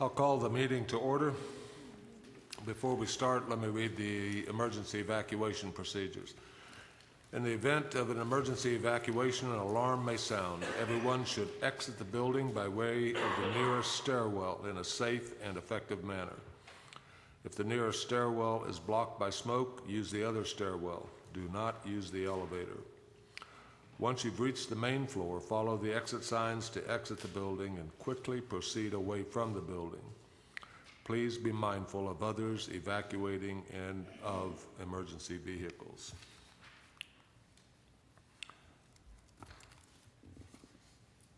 I'll call the meeting to order. Before we start, let me read the emergency evacuation procedures. In the event of an emergency evacuation, an alarm may sound. Everyone should exit the building by way of the nearest stairwell in a safe and effective manner. If the nearest stairwell is blocked by smoke, use the other stairwell. Do not use the elevator. Once you've reached the main floor, follow the exit signs to exit the building and quickly proceed away from the building. Please be mindful of others evacuating and of emergency vehicles.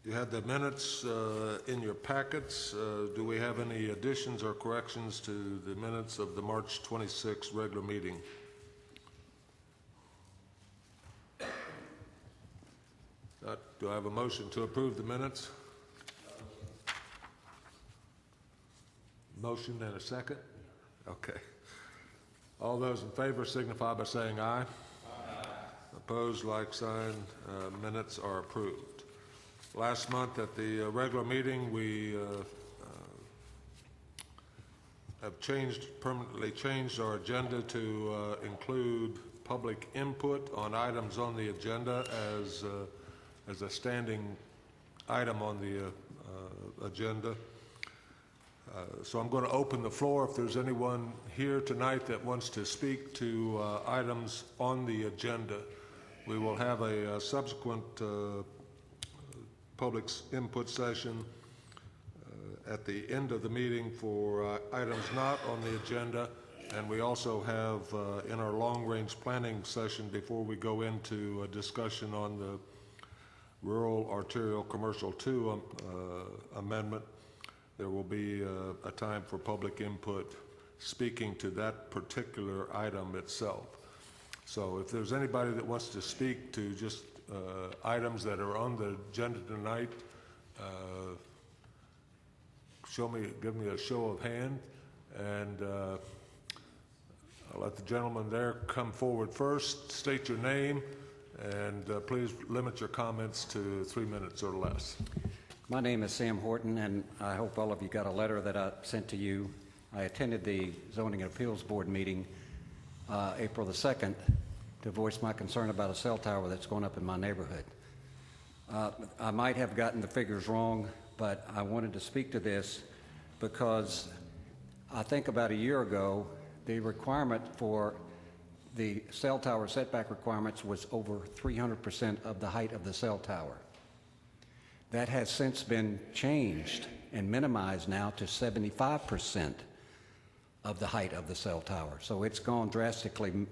You had the minutes in your packets. Do we have any additions or corrections to the minutes of the March 26th regular meeting? Do I have a motion to approve the minutes? Motion and a second? Okay. All those in favor signify by saying aye. Aye. Opposed, like sign. Minutes are approved. Last month at the regular meeting, we have permanently changed our agenda to include public input on items on the agenda as a standing item on the agenda. So I'm going to open the floor if there's anyone here tonight that wants to speak to items on the agenda. We will have a subsequent public input session at the end of the meeting for items not on the agenda, and we also have in our long-range planning session before we go into a discussion on the Rural Arterial Commercial 2 amendment, there will be a time for public input speaking to that particular item itself. So if there's anybody that wants to speak to just items that are on the agenda tonight, give me a show of hand, and I'll let the gentleman there come forward first. State your name, and please limit your comments to 3 minutes or less. My name is Sam Horton, and I hope all of you got a letter that I sent to you. I attended the Zoning and Appeals Board meeting April the 2nd to voice my concern about a cell tower that's going up in my neighborhood. I might have gotten the figures wrong, but I wanted to speak to this because I think about a year ago, the requirement for the cell tower setback requirements was over 300% of the height of the cell tower. That has since been changed and minimized now to 75% of the height of the cell tower. So it's gone drastically.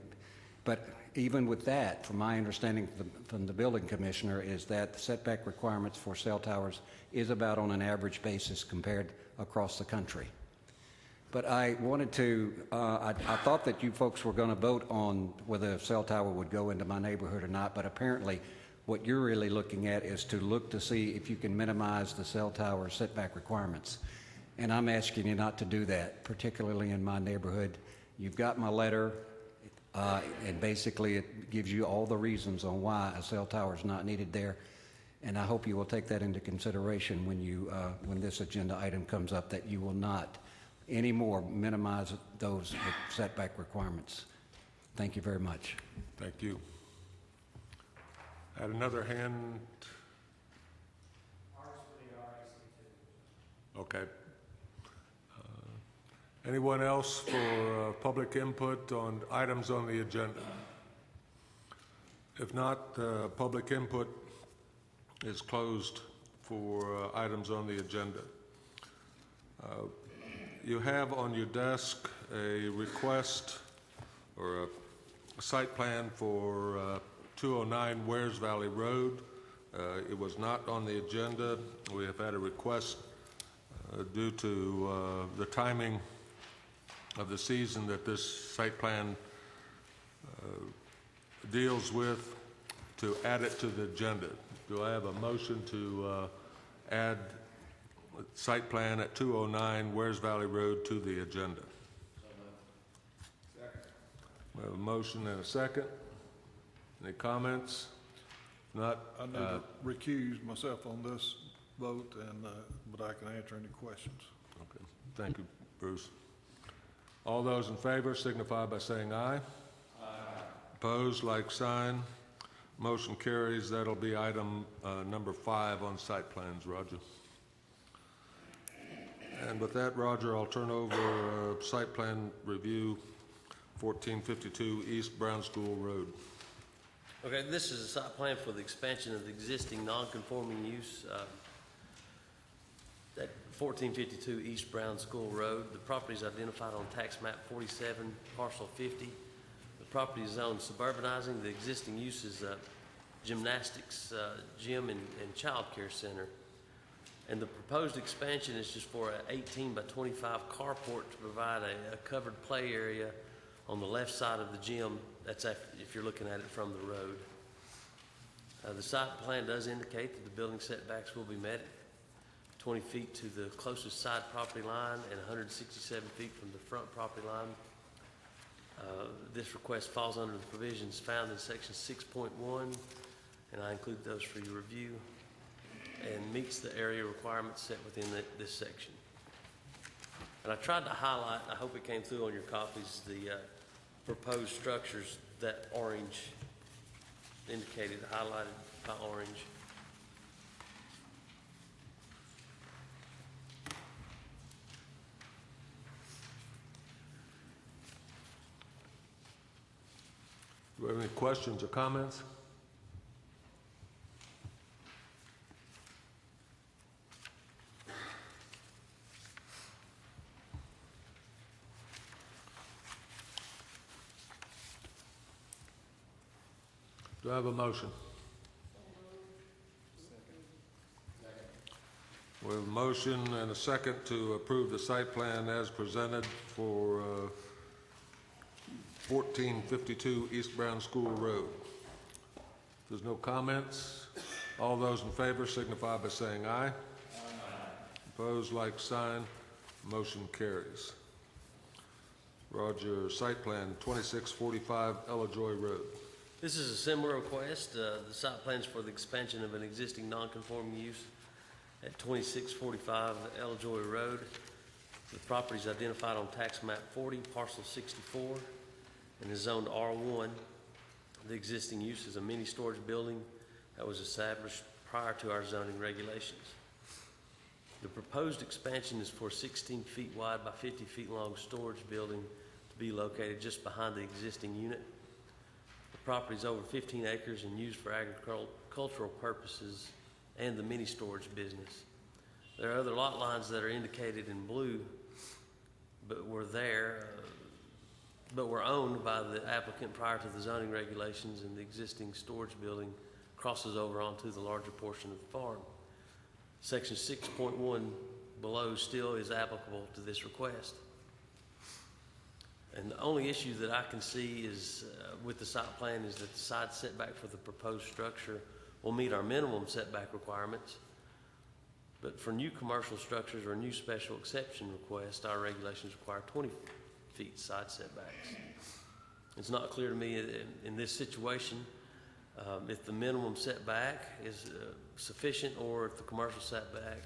But even with that, from my understanding from the building commissioner, is that the setback requirements for cell towers is about on an average basis compared across the country. But I wanted to, I thought that you folks were going to vote on whether a cell tower would go into my neighborhood or not, but apparently what you're really looking at is to look to see if you can minimize the cell tower setback requirements. And I'm asking you not to do that, particularly in my neighborhood. You've got my letter, and basically it gives you all the reasons on why a cell tower is not needed there. And I hope you will take that into consideration when this agenda item comes up, that you will not anymore minimize those setback requirements. Thank you very much. Thank you. Had another hand. Okay. Anyone else for public input on items on the agenda? If not, public input is closed for items on the agenda. You have on your desk a request or a site plan for 209 Wares Valley Road. It was not on the agenda. We have had a request due to the timing of the season that this site plan deals with, to add it to the agenda. Do I have a motion to add site plan at 209 Wares Valley Road to the agenda? Second. We have a motion and a second. Any comments? Not. I need to recuse myself on this vote, and but I can answer any questions. Okay. Thank you, Bruce. All those in favor signify by saying aye. Aye. Opposed, like sign. Motion carries. That'll be item number 5 on site plans, Roger. And with that, Roger, I'll turn over site plan review, 1452 East Brown School Road. Okay, this is a site plan for the expansion of the existing non-conforming use at 1452 East Brown School Road. The property is identified on tax map 47, parcel 50. The property is zoned suburbanizing. The existing use is gymnastics, gym, and child care center. And the proposed expansion is just for an 18 by 25 carport to provide a covered play area on the left side of the gym. That's if you're looking at it from the road. The site plan does indicate that the building setbacks will be met 20 feet to the closest side property line and 167 feet from the front property line. This request falls under the provisions found in section 6.1, and I include those for your review, and meets the area requirements set within this section. And I tried to highlight, I hope it came through on your copies, the proposed structures, that orange indicated, highlighted by orange. Do we have any questions or comments? Do I have a motion? We have a motion and a second to approve the site plan as presented for 1452 East Brown School Road. If there's no comments, all those in favor signify by saying aye. Aye. Opposed, like sign. Motion carries. Roger, site plan 2645 Ella Joy Road. This is a similar request. The site plans for the expansion of an existing non-conforming use at 2645 Eljoy Road. The property is identified on tax map 40, parcel 64, and is zoned R1. The existing use is a mini storage building that was established prior to our zoning regulations. The proposed expansion is for 16 feet wide by 50 feet long storage building to be located just behind the existing unit. The property is over 15 acres and used for agricultural purposes and the mini storage business. There are other lot lines that are indicated in blue, but were owned by the applicant prior to the zoning regulations, and the existing storage building crosses over onto the larger portion of the farm. Section 6.1 below still is applicable to this request. And the only issue that I can see is with the site plan is that the side setback for the proposed structure will meet our minimum setback requirements. But for new commercial structures or new special exception requests, our regulations require 20 feet side setbacks. It's not clear to me in this situation if the minimum setback is sufficient or if the commercial setback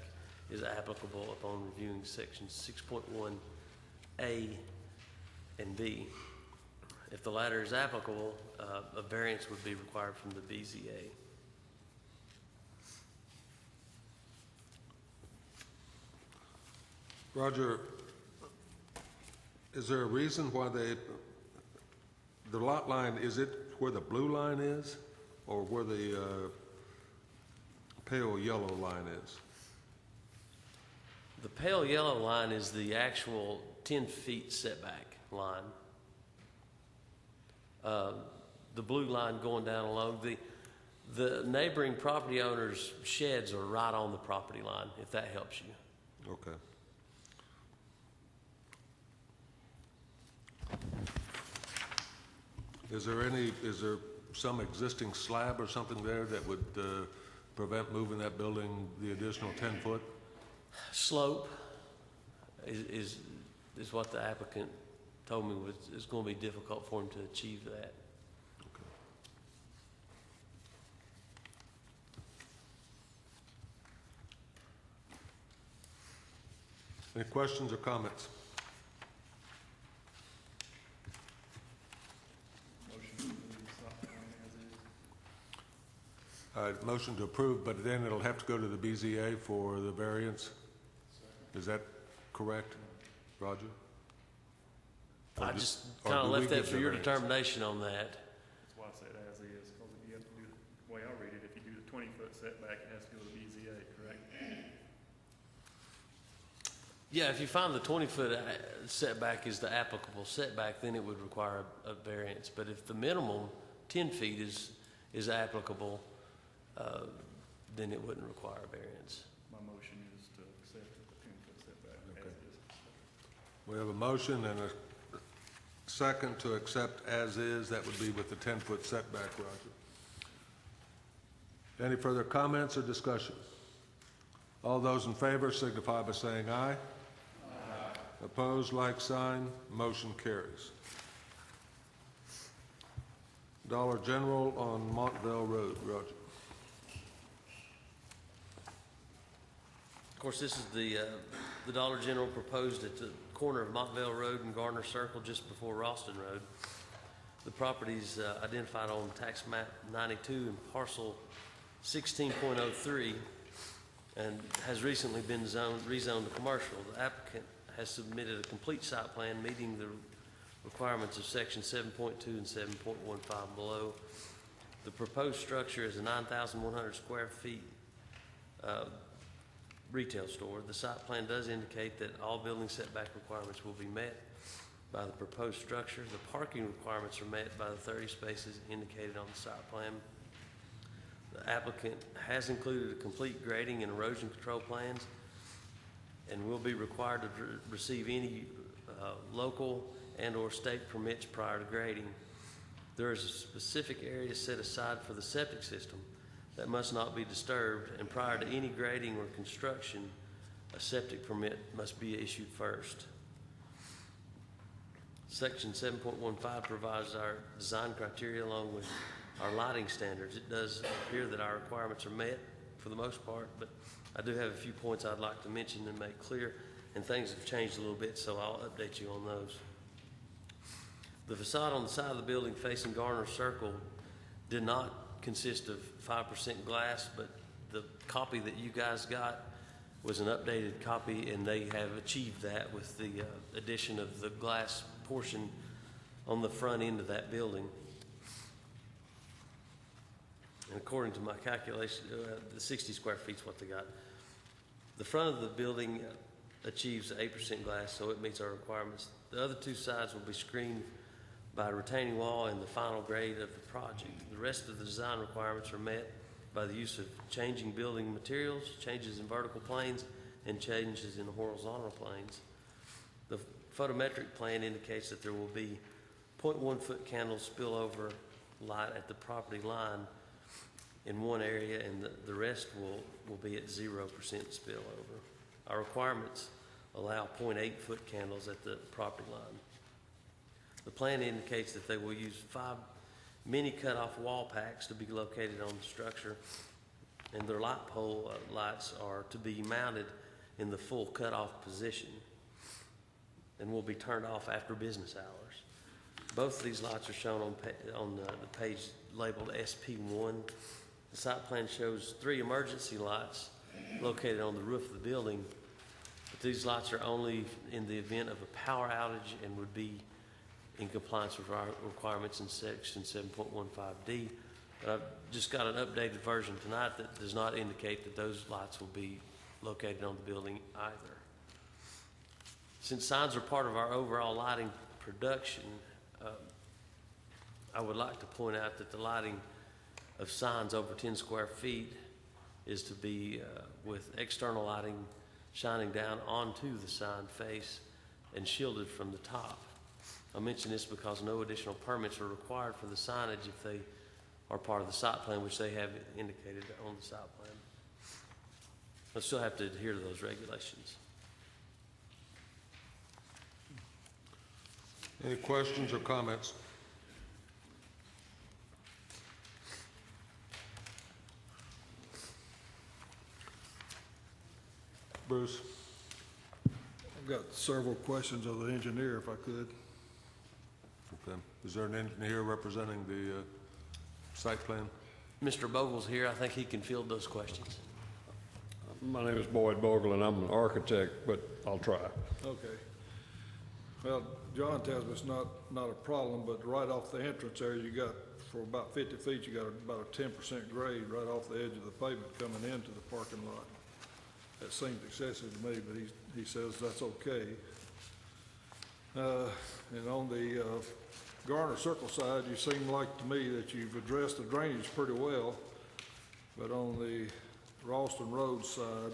is applicable upon reviewing sections 6.1A and B. If the latter is applicable, a variance would be required from the BZA. Roger, is there a reason why the lot line, is it where the blue line is or where the pale yellow line is? The pale yellow line is the actual 10 feet setback line. The blue line going down along the neighboring property owners' sheds are right on the property line, if that helps you. Okay. Is there some existing slab or something there that would prevent moving that building the additional 10 foot? Slope is what the applicant told me is going to be difficult for him to achieve that. Okay. Any questions or comments? Motion to approve, but then it'll have to go to the BZA for the variance. Is that correct, Roger? I Or do- just or kind of do we left that give for the your variance? determination on that. That's why I said as is, because if you have to do, the way I read it, if you do the 20-foot setback, it has to go to BZA, correct? Yeah, if you find the 20-foot setback is the applicable setback, then it would require a variance. But if the minimum 10 feet is applicable, then it wouldn't require a variance. My motion is to accept the 10-foot setback Okay. as is. We have a motion and a second to accept as is. That would be with the 10-foot setback, Roger. Any further comments or discussion? All those in favor signify by saying aye. Aye. Opposed, like sign. Motion carries. Dollar General on Montville Road, Roger. Of course, this is the Dollar General proposed at the corner of Montvale Road and Garner Circle, just before Ralston Road. The property's identified on tax map 92 and parcel 16.03, and has recently been rezoned to commercial. The applicant has submitted a complete site plan meeting the requirements of section 7.2 and 7.15 below. The proposed structure is a 9,100 square feet retail store. The site plan does indicate that all building setback requirements will be met by the proposed structure. The parking requirements are met by the 30 spaces indicated on the site plan. The applicant has included a complete grading and erosion control plans and will be required to receive any local and/or state permits prior to grading. There is a specific area set aside for the septic system that must not be disturbed, and prior to any grading or construction, a septic permit must be issued first. Section 7.15 provides our design criteria along with our lighting standards. It does appear that our requirements are met for the most part, but I do have a few points I'd like to mention and make clear, and things have changed a little bit, so I'll update you on those. The facade on the side of the building facing Garner Circle did not consist of 5% glass, but the copy that you guys got was an updated copy, and they have achieved that with the addition of the glass portion on the front end of that building. And according to my calculation, the 60 square feet is what they got. The front of the building achieves 8% glass, so it meets our requirements. The other two sides will be screened by a retaining wall and the final grade of the project. The rest of the design requirements are met by the use of changing building materials, changes in vertical planes, and changes in horizontal planes. The photometric plan indicates that there will be 0.1 foot candle spillover light at the property line in one area, and the rest will be at 0% spillover. Our requirements allow 0.8 foot candles at the property line. The plan indicates that they will use 5 mini cutoff wall packs to be located on the structure, and their light pole lights are to be mounted in the full cutoff position and will be turned off after business hours. Both of these lights are shown on the page labeled SP1. The site plan shows 3 emergency lights located on the roof of the building, but these lights are only in the event of a power outage and would be in compliance with our requirements in section 7.15D. But I've just got an updated version tonight that does not indicate that those lights will be located on the building either. Since signs are part of our overall lighting production, I would like to point out that the lighting of signs over 10 square feet is to be with external lighting shining down onto the sign face and shielded from the top. I mention this because no additional permits are required for the signage if they are part of the site plan, which they have indicated on the site plan. They'll still have to adhere to those regulations. Any questions or comments? Bruce? I've got several questions of the engineer, if I could. Okay. Is there an engineer representing the site plan? Mr. Bogle's here. I think he can field those questions. My name is Boyd Bogle, and I'm an architect, but I'll try. Okay. Well, John tells me it's not a problem, but right off the entrance there, you got, for about 50 feet, you got about a 10% grade right off the edge of the pavement coming into the parking lot. That seems excessive to me, but he says that's okay. And on the Garner Circle side, you seem like to me that you've addressed the drainage pretty well, but on the Ralston Road side,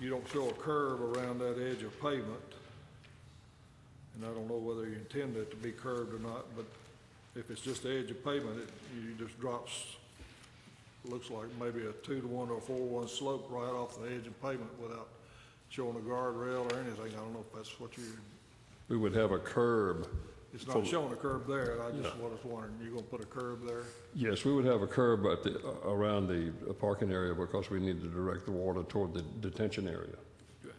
you don't show a curve around that edge of pavement. And I don't know whether you intend it to be curved or not, but if it's just the edge of pavement, you just drops, looks like maybe a 2-to-1 or 4-to-1 slope right off the edge of pavement without showing a guardrail or anything. I don't know if that's what you, We would have a curb. it's not showing a curb there. I just was wondering, you gonna put a curb there? Yes, we would have a curb at the, around the parking area because we need to direct the water toward the detention area. Okay.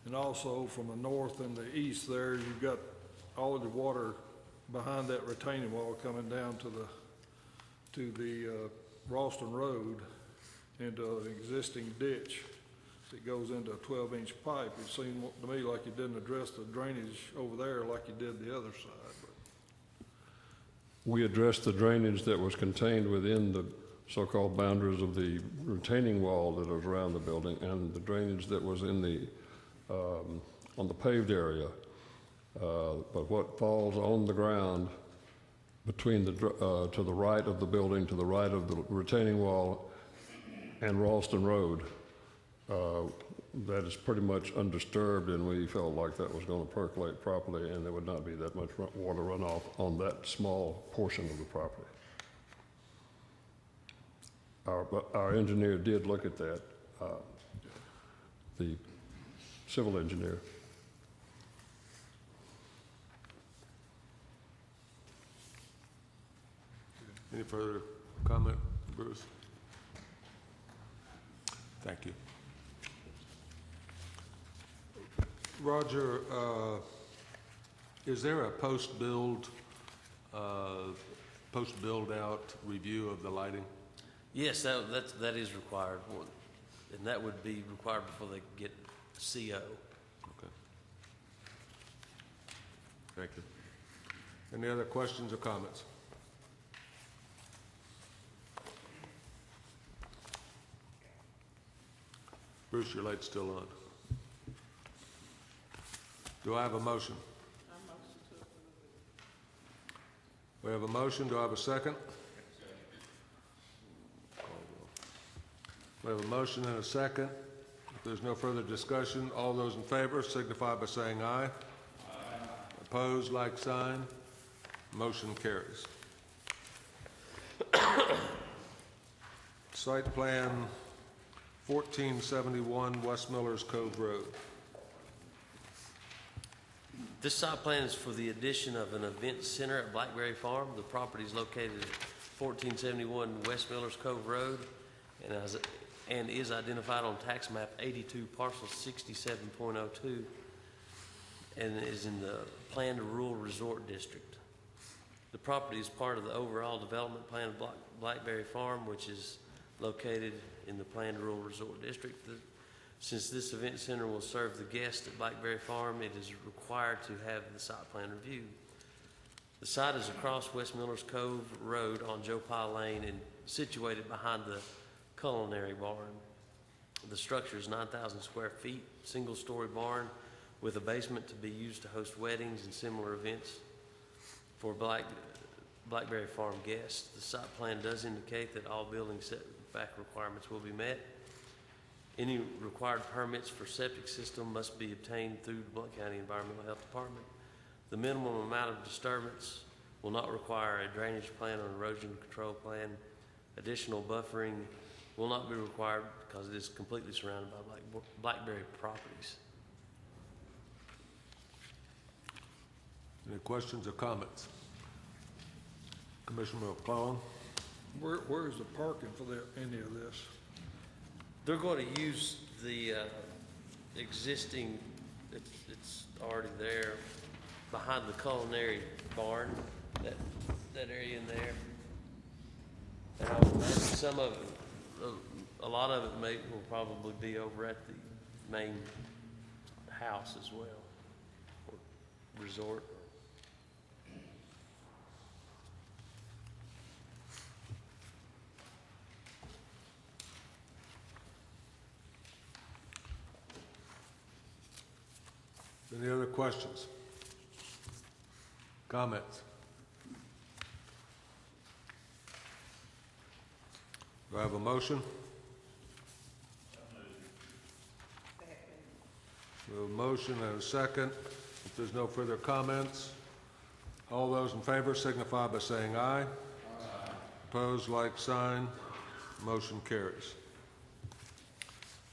And also from the north and the east there, you've got all of the water behind that retaining wall coming down to the Ralston Road into an existing ditch that goes into a 12-inch pipe. It seemed to me like you didn't address the drainage over there like you did the other side. We addressed the drainage that was contained within the so-called boundaries of the retaining wall that was around the building and the drainage that was in the, on the paved area. But what falls on the ground between the, to the right of the building, to the right of the retaining wall and Ralston Road, that is pretty much undisturbed, and we felt like that was going to percolate properly and there would not be that much water runoff on that small portion of the property. Our engineer did look at that, the civil engineer. Any further comment, Bruce? Thank you. Roger, is there a post-build out review of the lighting? Yes, that is required, and that would be required before they get CO. Okay. Thank you. Any other questions or comments? Bruce, your light's still on. Do I have a motion? We have a motion. Do I have a second? We have a motion and a second. If there's no further discussion, all those in favor signify by saying aye. Aye. Opposed, like sign. Motion carries. Site plan 1471 West Millers Cove Road. This site plan is for the addition of an event center at Blackberry Farm. The property is located at 1471 West Millers Cove Road and is identified on tax map 82 parcel 67.02 and is in the planned rural resort district. The property is part of the overall development plan of Blackberry Farm, which is located in the planned rural resort district. Since this event center will serve the guests at Blackberry Farm, it is required to have the site plan reviewed. The site is across West Millers Cove Road on Joe Pye Lane and situated behind the culinary barn. The structure is 9,000 square feet, single-story barn with a basement to be used to host weddings and similar events for Blackberry Farm guests. The site plan does indicate that all building setback requirements will be met. Any required permits for septic system must be obtained through the Blount County Environmental Health Department. The minimum amount of disturbance will not require a drainage plan or erosion control plan. Additional buffering will not be required because it is completely surrounded by Blackberry properties. Any questions or comments? Commissioner McClellan? Where is the parking for any of this? They're going to use the existing, it's already there, behind the culinary barn, that area in there. And I would imagine some of it, a lot of it will probably be over at the main house as well, or resort. Any other questions? Comments? Do I have a motion? We have a motion and a second. If there's no further comments, all those in favor signify by saying aye. Aye. Opposed, like sign. Motion carries.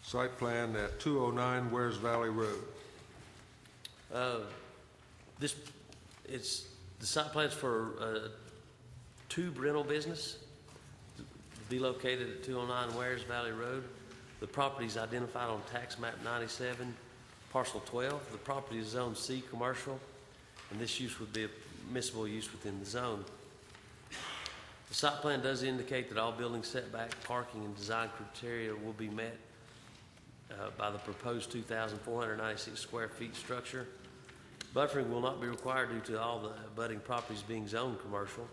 Site plan at 209 Wares Valley Road. It's the site plans for a tube rental business to be located at 209 Wares Valley Road. The property is identified on tax map 97, parcel 12. The property is zone C commercial, and this use would be a permissible use within the zone. The site plan does indicate that all building setback, parking, and design criteria will be met by the proposed 2,496 square feet structure. Buffering will not be required due to all the abutting properties being zoned commercial,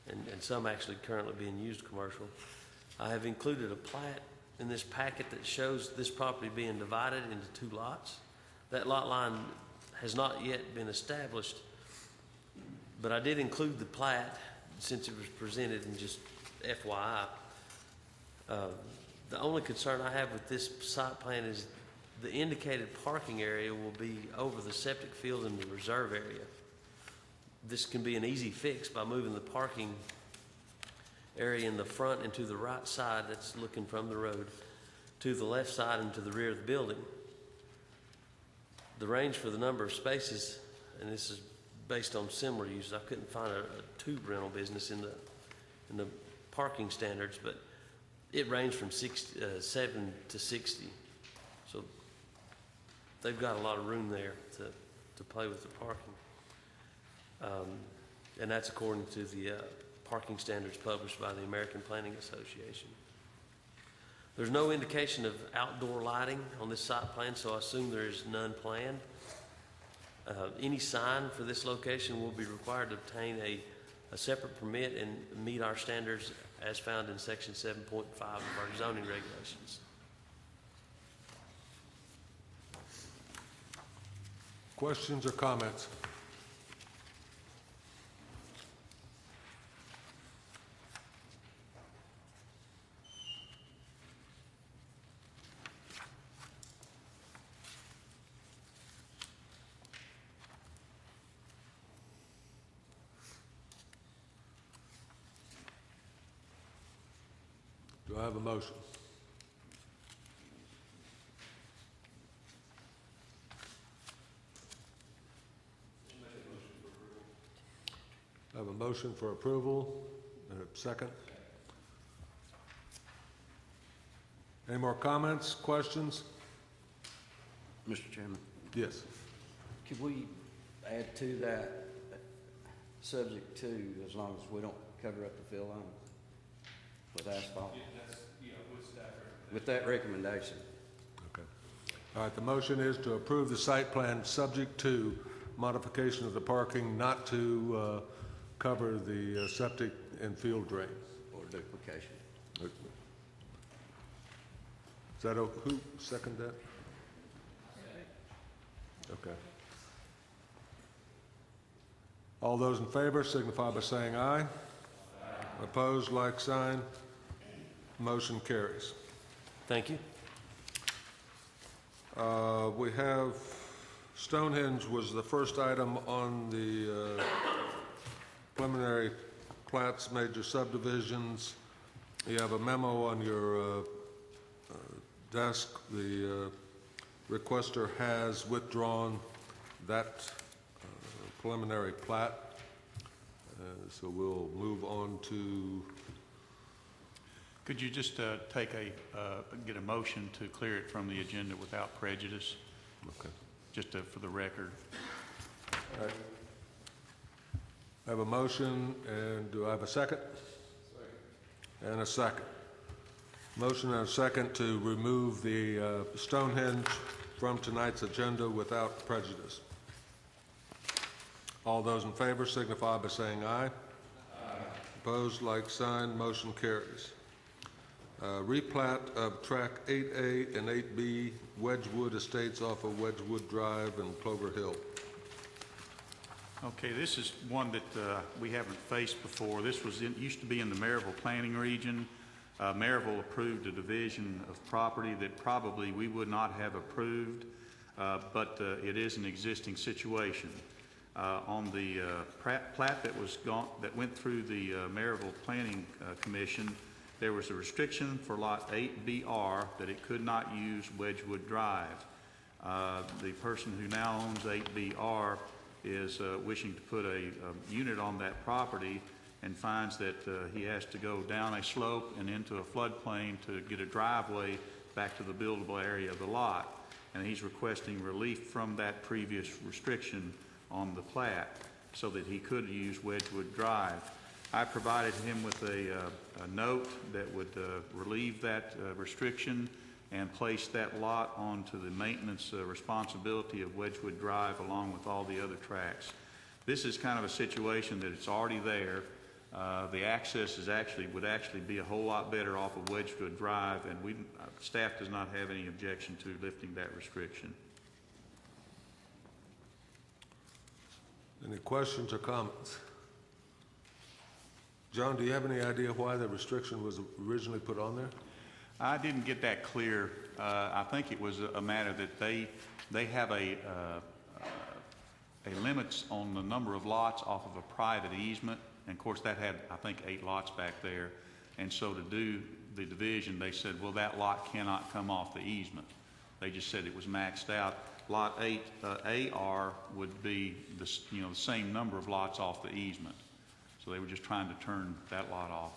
and some actually currently being used commercial. I have included a plat in this packet that shows this property being divided into two lots. That lot line has not yet been established, but I did include the plat since it was presented, and just FYI. The only concern I have with this site plan is the indicated parking area will be over the septic field in the reserve area. This can be an easy fix by moving the parking area in the front and to the right side that's looking from the road, to the left side and to the rear of the building. The range for the number of spaces, and this is based on similar use, I couldn't find a tube rental business in the parking standards, but it ranged from 7 to 60. So they've got a lot of room there to play with the parking. And that's according to the parking standards published by the American Planning Association. There's no indication of outdoor lighting on this site plan, so I assume there is none planned. Any sign for this location will be required to obtain a separate permit and meet our standards as found in section 7.5 of our zoning regulations. Questions or comments? Do I have a motion? I have a motion for approval and a second. Any more comments, questions? Mr. Chairman, Yes. could we add to that, subject to, as long as we don't cover up the fill line with asphalt? With that recommendation. Okay. All right, the motion is to approve the site plan subject to modification of the parking not to cover the septic and field drain. Or duplication. Is that, who seconded that? Okay. All those in favor signify by saying aye. Aye. Opposed, like sign. Motion carries. Thank you. We have, Stonehenge was the first item on the preliminary plats, major subdivisions. You have a memo on your desk. The requester has withdrawn that preliminary plat. So we'll move on to Could you just get a motion to clear it from the agenda without prejudice, Okay. just for the record? All right. I have a motion, and do I have a second? Second. And a second. Motion and a second to remove the Stonehenge from tonight's agenda without prejudice. All those in favor signify by saying aye. Aye. Opposed, like sign, motion carries. Replat of track 8A and 8B Wedgewood Estates off of Wedgewood Drive and Clover Hill. Okay, this is one that we haven't faced before. This used to be in the County+Planning region. Maryville approved a division of property that probably we would not have approved, but it is an existing situation. On the plat that went through the Maryville Planning Commission, there was a restriction for lot 8BR that it could not use Wedgewood Drive. The person who now owns 8BR is wishing to put a unit on that property and finds that he has to go down a slope and into a floodplain to get a driveway back to the buildable area of the lot. And he's requesting relief from that previous restriction on the plat so that he could use Wedgewood Drive. I provided him with a note that would relieve that restriction and place that lot onto the maintenance responsibility of Wedgewood Drive along with all the other tracks. This is kind of a situation that it's already there. The access would actually be a whole lot better off of Wedgewood Drive, and staff does not have any objection to lifting that restriction. Any questions or comments? John, do you have any idea why the restriction was originally put on there? I didn't get that clear. I think it was a matter that they have a limits on the number of lots off of a private easement, and of course that had, I think, 8 lots back there. And so to do the division, they said, well, that lot cannot come off the easement. They just said it was maxed out. Lot 8 AR would be the same number of lots off the easement. So they were just trying to turn that lot off.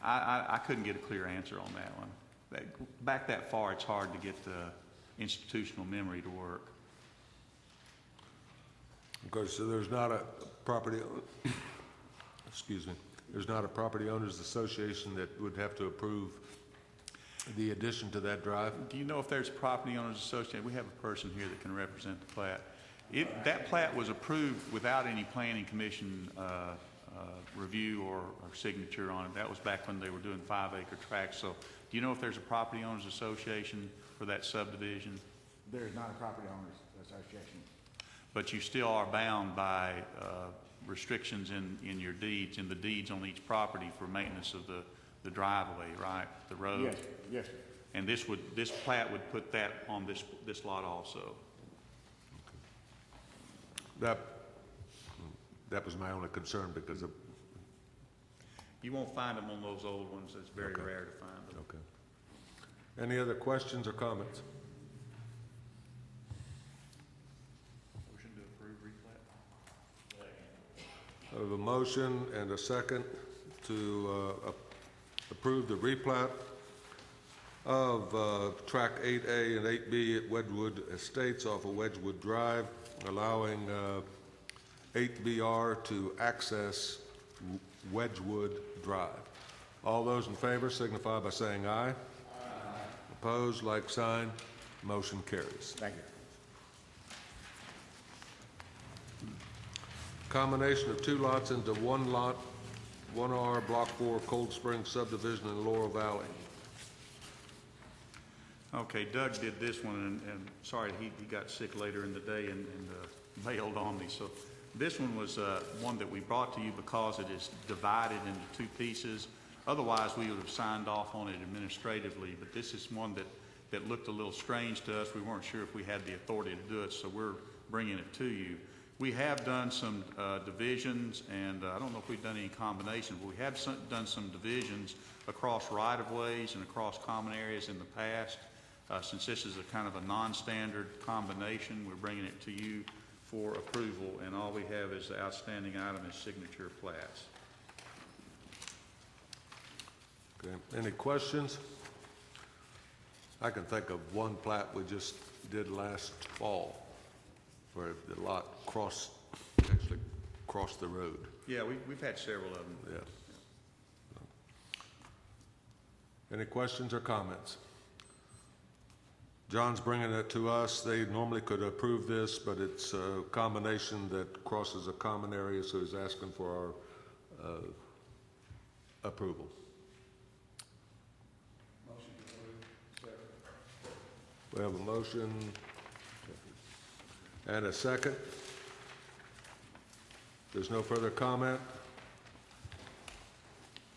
I couldn't get a clear answer on that one. Back that far, it's hard to get the institutional memory to work. Okay, so there's not a property, excuse me, there's not a property owners association that would have to approve the addition to that drive? Do you know if there's a property owners association? We have a person here that can represent the plat. That plat was approved without any planning commission review or signature on it. That was back when they were doing 5-acre tracts. So do you know if there's a property owners association for that subdivision? There is not a property owners association. But you still are bound by restrictions in your deeds, in the deeds on each property for maintenance of the driveway, right? The road? Yes, yes, sir. And this plat would put that on this lot also. That was my only concern because of... You won't find them on those old ones. It's very Okay. rare to find them. Okay. Any other questions or comments? Motion to approve replat. I have a motion and a second to approve the replat of track 8A and 8B at Wedgewood Estates off of Wedgewood Drive, allowing 8BR to access Wedgewood Drive. All those in favor signify by saying aye. Aye. Opposed, like sign. Motion carries. Thank you. Combination of 2 lots into 1 lot, 1R, Block 4, Cold Spring subdivision in Laurel Valley. Okay, Doug did this one, and sorry, he got sick later in the day and bailed on me. So this one was one that we brought to you because it is divided into 2 pieces. Otherwise, we would have signed off on it administratively, but this is one that looked a little strange to us. We weren't sure if we had the authority to do it, so we're bringing it to you. We have done some divisions, and I don't know if we've done any combinations, but we have done some divisions across right-of-ways and across common areas in the past. Since this is a kind of a non-standard combination, we're bringing it to you for approval, and all we have as the outstanding item is signature plats. Okay, any questions? I can think of one plat we just did last fall where the lot actually crossed the road. Yeah, we've had several of them. Yeah. Any questions or comments? John's bringing it to us. They normally could approve this, but it's a combination that crosses a common area, so he's asking for our approval. We have a motion and a second. There's no further comment.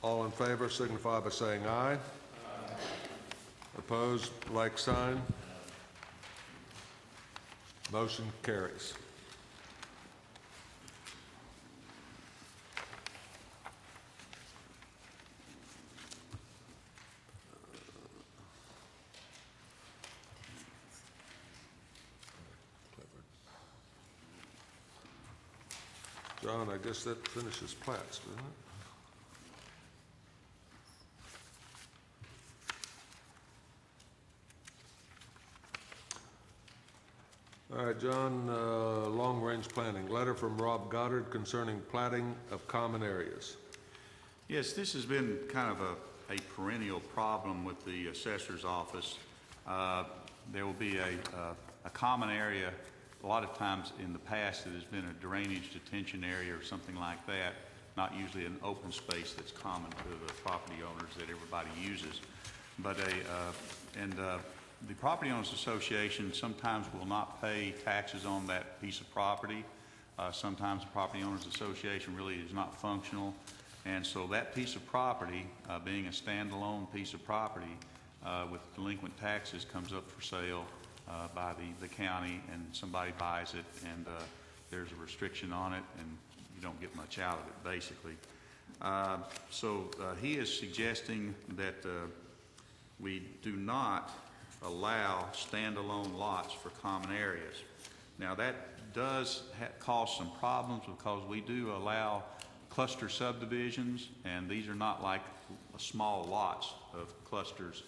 All in favor signify by saying aye. Aye. Opposed, like sign. Motion carries. John, I guess that finishes plats, doesn't it? All right, John, long-range planning. Letter from Rob Goddard concerning platting of common areas. Yes, this has been kind of a perennial problem with the assessor's office. There will be a common area. A lot of times in the past it has been a drainage detention area or something like that, not usually an open space that's common to the property owners that everybody uses. But the Property Owners Association sometimes will not pay taxes on that piece of property. Sometimes the Property Owners Association really is not functional. And so that piece of property, being a standalone piece of property with delinquent taxes, comes up for sale by the county, and somebody buys it, and there's a restriction on it, and you don't get much out of it, basically. So he is suggesting that we do not allow standalone lots for common areas. Now that does cause some problems because we do allow cluster subdivisions, and these are not like small lots of clusters.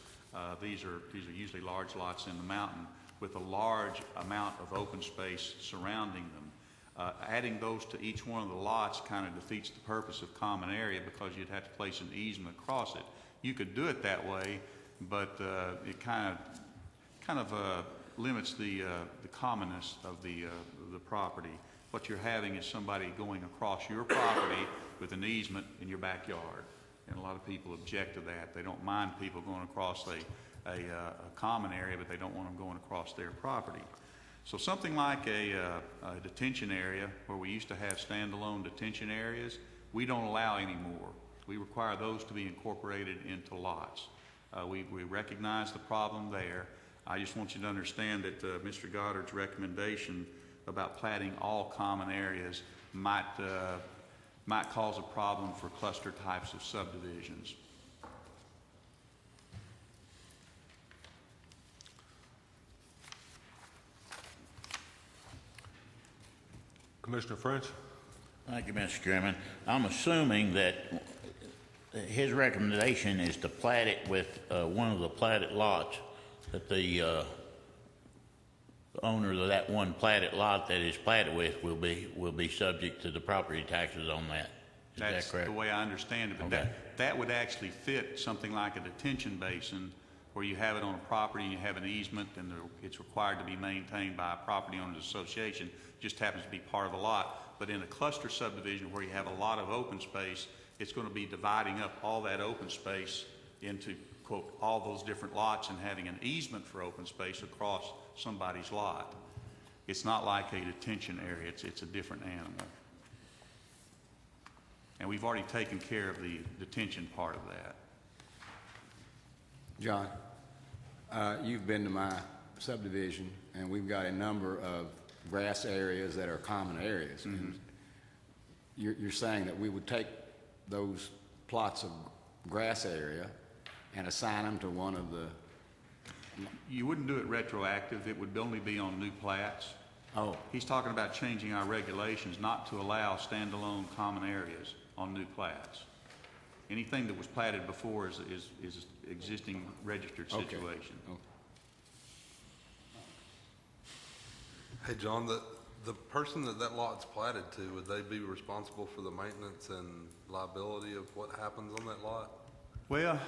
These are usually large lots in the mountain with a large amount of open space surrounding them. Adding those to each one of the lots kind of defeats the purpose of common area because you'd have to place an easement across it. You could do it that way, but it kind of limits the commonness of the property. What you're having is somebody going across your property with an easement in your backyard, and a lot of people object to that. They don't mind people going across a common area, but they don't want them going across their property. So something like a detention area, where we used to have standalone detention areas, we don't allow anymore. We require those to be incorporated into lots. We recognize the problem there. I just want you to understand that Mr. Goddard's recommendation about platting all common areas might cause a problem for cluster types of subdivisions. Commissioner French? Thank you, Mr. Chairman. I'm assuming that his recommendation is to plat it with one of the platted lots, that the owner of that one platted lot that is platted with will be subject to the property taxes on that. Is that correct? That's the way I understand it, but Okay. that would actually fit something like a detention basin where you have it on a property and you have an easement, and it's required to be maintained by a property owners association. Just happens to be part of the lot. But in a cluster subdivision where you have a lot of open space, it's going to be dividing up all that open space into, quote, all those different lots and having an easement for open space across somebody's lot. It's not like a detention area. It's a different animal. And we've already taken care of the detention part of that. John, you've been to my subdivision, and we've got a number of grass areas that are common areas. Mm-hmm. And you're saying that we would take those plots of grass area and assign them to one of the... You wouldn't do it retroactive. It would only be on new plats. Oh, He's talking about changing our regulations not to allow standalone common areas on new plats. Anything that was platted before is existing registered Okay. situation. Okay. Hey, John, the person that lot's platted to, would they be responsible for the maintenance and liability of what happens on that lot? Well,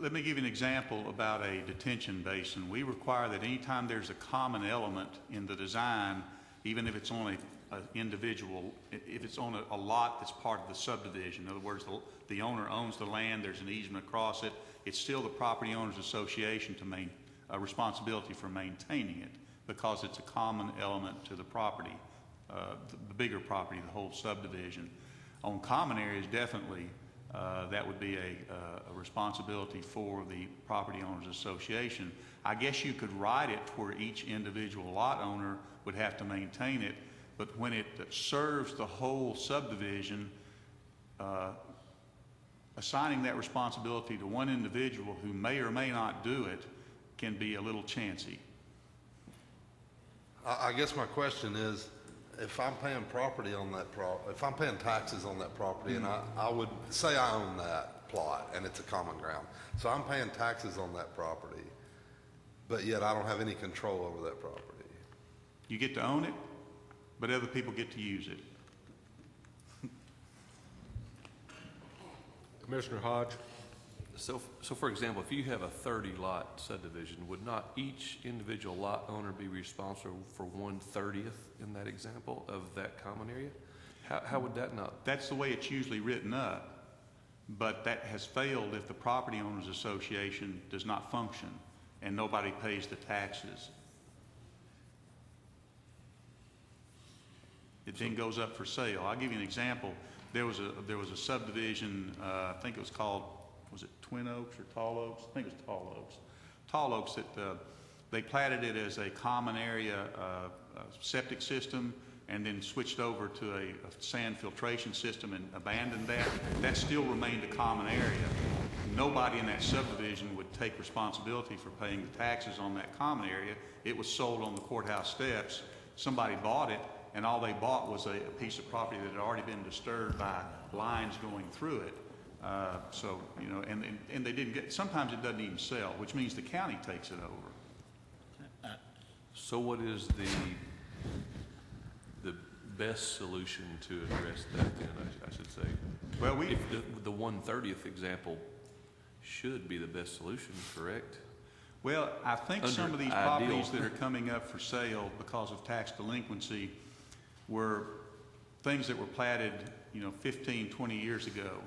let me give you an example about a detention basin. We require that anytime there's a common element in the design, even if it's on an individual, if it's on a lot that's part of the subdivision, in other words, the owner owns the land, there's an easement across it, it's still the property owners association to responsibility for maintaining it, because it's a common element to the property, the bigger property, the whole subdivision. On common areas, definitely, that would be a responsibility for the property owners association. I guess you could write it where each individual lot owner would have to maintain it, but when it serves the whole subdivision, assigning that responsibility to one individual who may or may not do it can be a little chancy. I guess my question is, if I'm paying property on that if I'm paying taxes on that property, and I would say I own that plot and it's a common ground, so I'm paying taxes on that property, but yet I don't have any control over that property. You get to own it, but other people get to use it. Commissioner Hodge? So for example, if you have a 30-lot subdivision, would not each individual lot owner be responsible for 1/30th in that example of that common area? How would that not? That's the way it's usually written up, but that has failed if the property owners association does not function and nobody pays the taxes. It then goes up for sale. I'll give you an example. There was a subdivision, I think it was called, was it Twin Oaks or Tall Oaks? I think it was Tall Oaks. Tall Oaks, that they platted it as a common area septic system and then switched over to a sand filtration system and abandoned that. That still remained a common area. Nobody in that subdivision would take responsibility for paying the taxes on that common area. It was sold on the courthouse steps. Somebody bought it, and all they bought was a piece of property that had already been disturbed by lines going through it. So, you know, and they didn't get, sometimes it doesn't even sell, which means the county takes it over. So what is the best solution to address that then, I should say? Well, If the 1/30th example should be the best solution, correct? Well, I think some Under of these ideal. properties that are coming up for sale because of tax delinquency were things that were platted, 15, 20 years ago.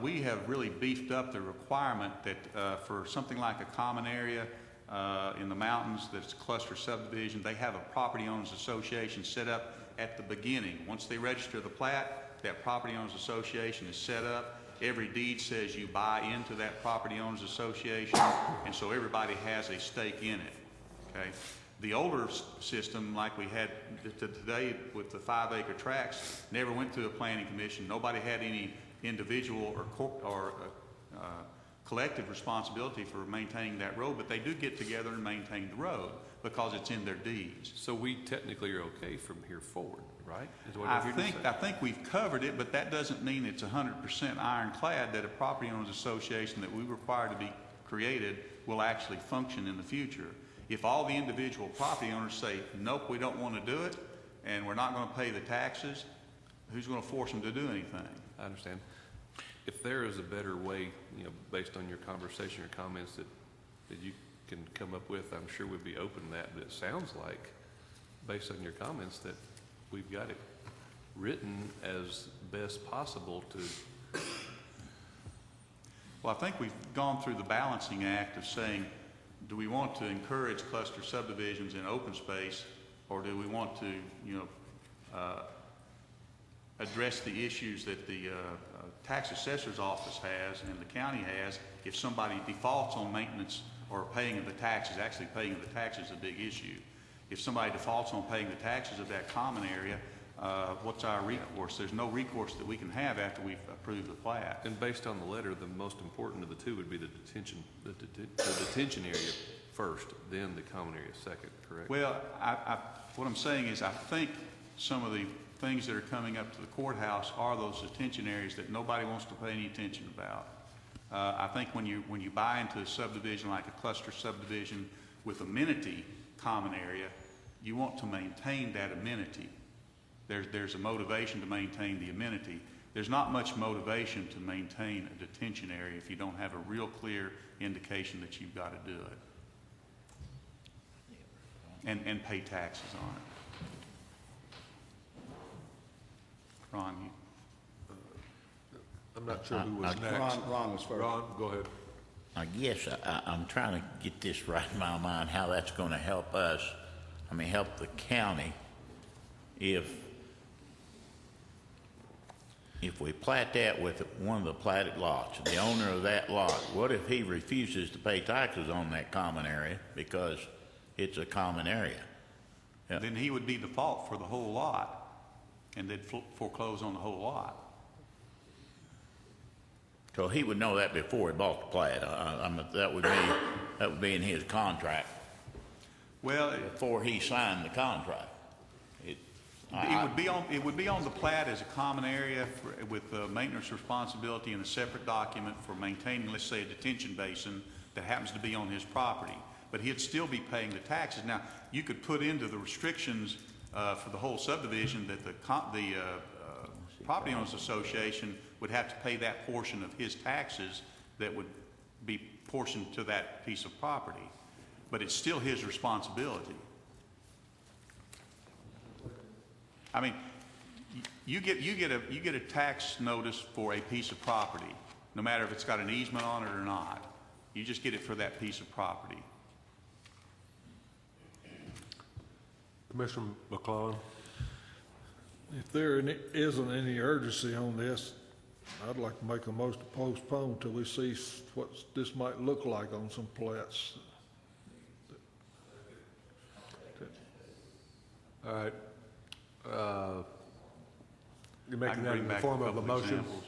We have really beefed up the requirement that for something like a common area in the mountains that's cluster subdivision, they have a property owners association set up at the beginning. Once they register the plat, that property owners association is set up. Every deed says you buy into that property owners association, and so everybody has a stake in it, okay? The older system, like we had today with the 5-acre tracts, never went to a planning commission. Nobody had any individual or collective responsibility for maintaining that road, but they do get together and maintain the road because it's in their deeds. So we technically are okay from here forward, right? Is what I I'm hearing you say. think we've covered it, but that doesn't mean it's 100% ironclad that a property owners association that we require to be created will actually function in the future. If all the individual property owners say, nope, we don't want to do it, and we're not going to pay the taxes, who's going to force them to do anything? I understand. If there is a better way, based on your conversation or comments that you can come up with, I'm sure we'd be open to that. But it sounds like, based on your comments, that we've got it written as best possible to. Well, I think we've gone through the balancing act of saying, do we want to encourage cluster subdivisions in open space, or do we want to, address the issues that the tax assessor's office has and the county has if somebody defaults on maintenance or paying of the taxes? Actually, paying of the taxes is a big issue. If somebody defaults on paying the taxes of that common area, what's our recourse? There's no recourse that we can have after we've approved the plat. And based on the letter, the most important of the two would be the detention area first, then the common area second, correct? Well, what I'm saying is I think some of the things that are coming up to the courthouse are those detention areas that nobody wants to pay any attention about. I think when you buy into a subdivision like a cluster subdivision with amenity common area, you want to maintain that amenity. There's a motivation to maintain the amenity. There's not much motivation to maintain a detention area if you don't have a real clear indication that you've got to do it and pay taxes on it. Ron, you. I'm not sure who was next. Ron was first. Ron, go ahead. I guess I'm trying to get this right in my mind, how that's going to help us, help the county if we plat that with one of the platted lots, the owner of that lot, what if he refuses to pay taxes on that common area because it's a common area? Yeah. Then he would be default for the whole lot, and they'd foreclose on the whole lot. So he would know that before he bought the plat. That would be in his contract Well, before he signed the contract. it would be on the plat as a common area with maintenance responsibility and a separate document for maintaining, let's say, a detention basin that happens to be on his property. But he'd still be paying the taxes. Now, you could put into the restrictions for the whole subdivision that the property owners association would have to pay that portion of his taxes that would be portioned to that piece of property. But it's still his responsibility. You get a tax notice for a piece of property, no matter if it's got an easement on it or not. You just get it for that piece of property. Commissioner McClellan. If there isn't any urgency on this, I'd like to make a motion to postpone till we see what this might look like on some plats. All right. You're I making can that bring in the back form a of a couple motion? examples.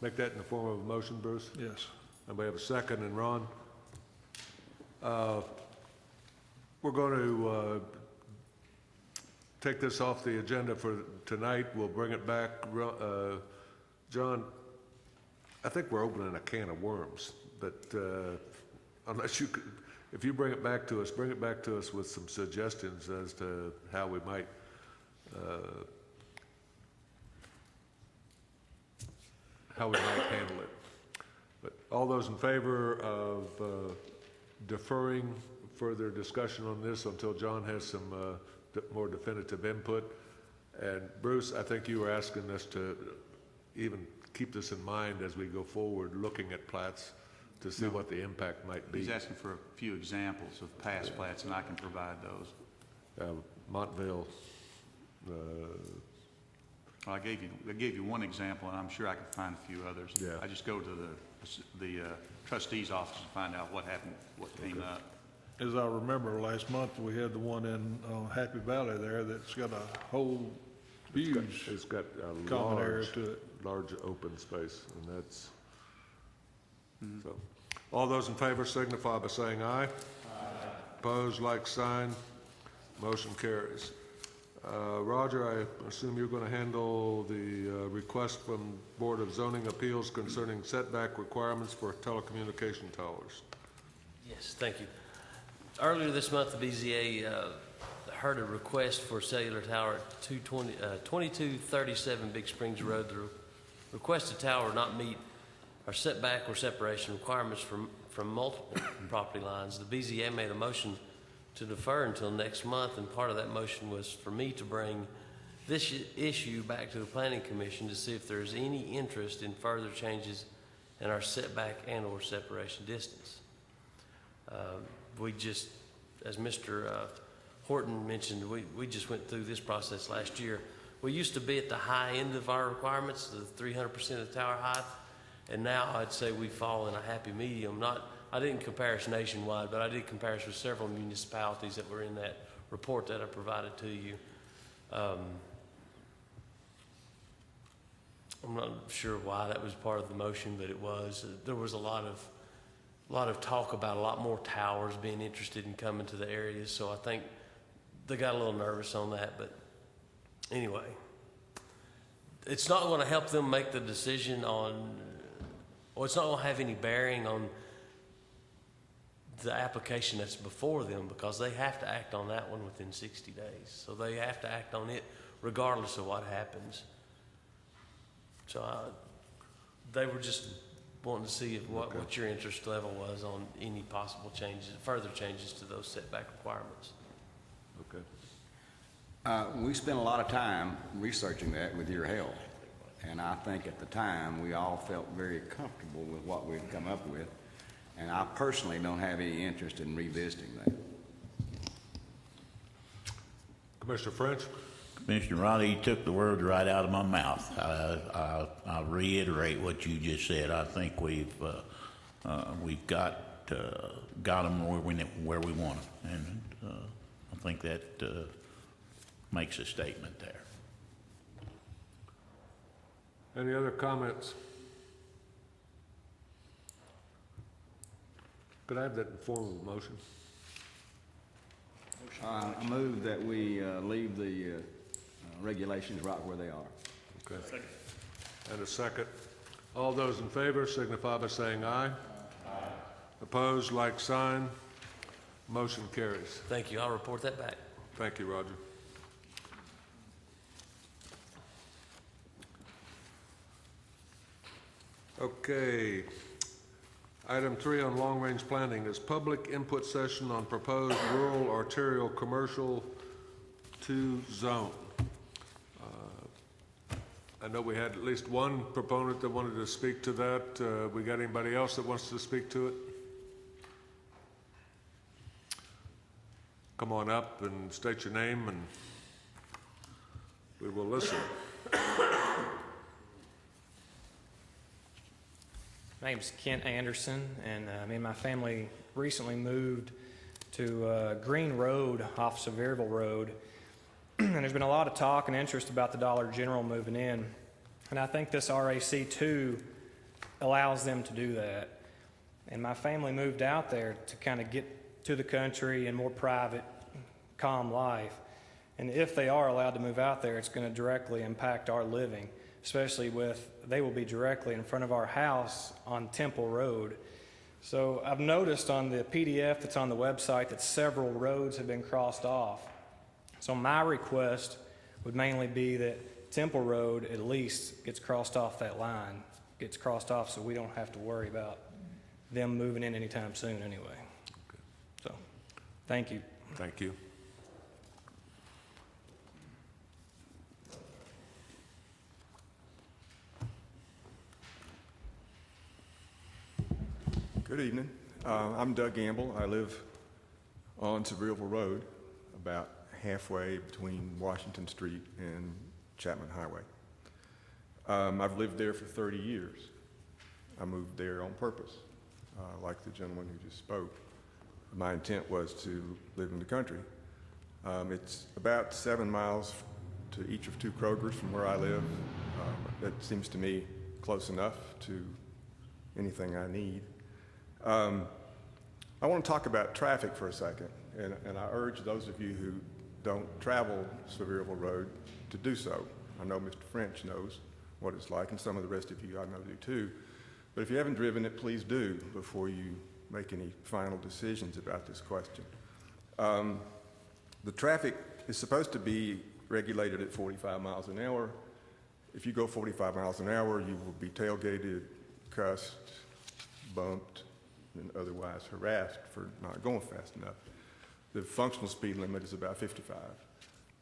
Make that in the form of a motion, Bruce? Yes. Anybody have a second? And Ron? We're going to take this off the agenda for tonight. We'll bring it back. John, I think we're opening a can of worms, but unless you could, if you bring it back to us with some suggestions as to how we might handle it. But all those in favor of deferring further discussion on this until John has some more definitive input. And Bruce, I think you were asking us to even keep this in mind as we go forward, looking at plats to see what the impact might be. He's asking for a few examples of past plats, and I can provide those. Montville. I gave you one example, and I'm sure I could find a few others. Yeah. I just go to the trustee's office and find out what happened, what came up. As I remember, last month we had the one in Happy Valley there that's got a whole huge It's got a common area to it. large open space, and that's, so. All those in favor signify by saying aye. Aye. Opposed, like sign. Motion carries. Roger, I assume you're going to handle the request from Board of Zoning Appeals concerning setback requirements for telecommunication towers. Yes, thank you. Earlier this month, the BZA heard a request for a cellular tower at 2237 Big Springs Road. The requested tower not meet our setback or separation requirements from multiple property lines. The BZA made a motion to defer until next month, and part of that motion was for me to bring this issue back to the Planning Commission to see if there's any interest in further changes in our setback and or separation distance. We just, as Mr. Horton mentioned, we just went through this process last year. We used to be at the high end of our requirements, the 300% of the tower height, and now I'd say we fall in a happy medium. I didn't compare us nationwide, but I did compare us with several municipalities that were in that report that I provided to you. I'm not sure why that was part of the motion, but it was. There was a lot of talk about a lot more towers being interested in coming to the areas, so I think they got a little nervous on that. But anyway, it's not going to help them make the decision on, or it's not going to have any bearing on the application that's before them, because they have to act on that one within 60 days. So they have to act on it regardless of what happens. So they were just wanting to see what your interest level was on any possible changes, further changes to those setback requirements. Okay. We spent a lot of time researching that with your help, and I think at the time, we all felt very comfortable with what we'd come up with, and I personally don't have any interest in revisiting that. Commissioner French? Commissioner Riley, you took the words right out of my mouth. I'll reiterate what you just said. I think we've got them where we want them, and I think that makes a statement there. Any other comments? Could I have that in form of a motion? I move that we leave the regulations right where they are. Okay. Second. And a second. All those in favor signify by saying aye. Aye. Opposed, like sign. Motion carries. Thank you. I'll report that back. Thank you, Roger. Okay. Item 3 on long-range planning is public input session on proposed rural arterial commercial 2 zone. I know we had at least one proponent that wanted to speak to that. We got anybody else that wants to speak to it? Come on up and state your name and we will listen. My name's Kent Anderson, and me and my family recently moved to Green Road off Sevierville Road. And there's been a lot of talk and interest about the Dollar General moving in. And I think this RAC2 allows them to do that. And my family moved out there to kind of get to the country and more private, calm life. And if they are allowed to move out there, it's going to directly impact our living, especially they will be directly in front of our house on Temple Road. So I've noticed on the PDF that's on the website that several roads have been crossed off. So my request would mainly be that Temple Road at least gets crossed off that line, gets crossed off so we don't have to worry about them moving in anytime soon anyway. Okay. So, thank you. Thank you. Good evening. I'm Doug Gamble. I live on Sevierville Road, about halfway between Washington Street and Chapman Highway. I've lived there for 30 years. I moved there on purpose, like the gentleman who just spoke. My intent was to live in the country. It's about 7 miles to each of 2 Krogers from where I live. That seems to me close enough to anything I need. I want to talk about traffic for a second, and I urge those of you who don't travel Sevierville Road to do so. I know Mr. French knows what it's like, and some of the rest of you I know do too. But if you haven't driven it, please do before you make any final decisions about this question. The traffic is supposed to be regulated at 45 miles an hour. If you go 45 miles an hour, you will be tailgated, cussed, bumped, and otherwise harassed for not going fast enough. The functional speed limit is about 55.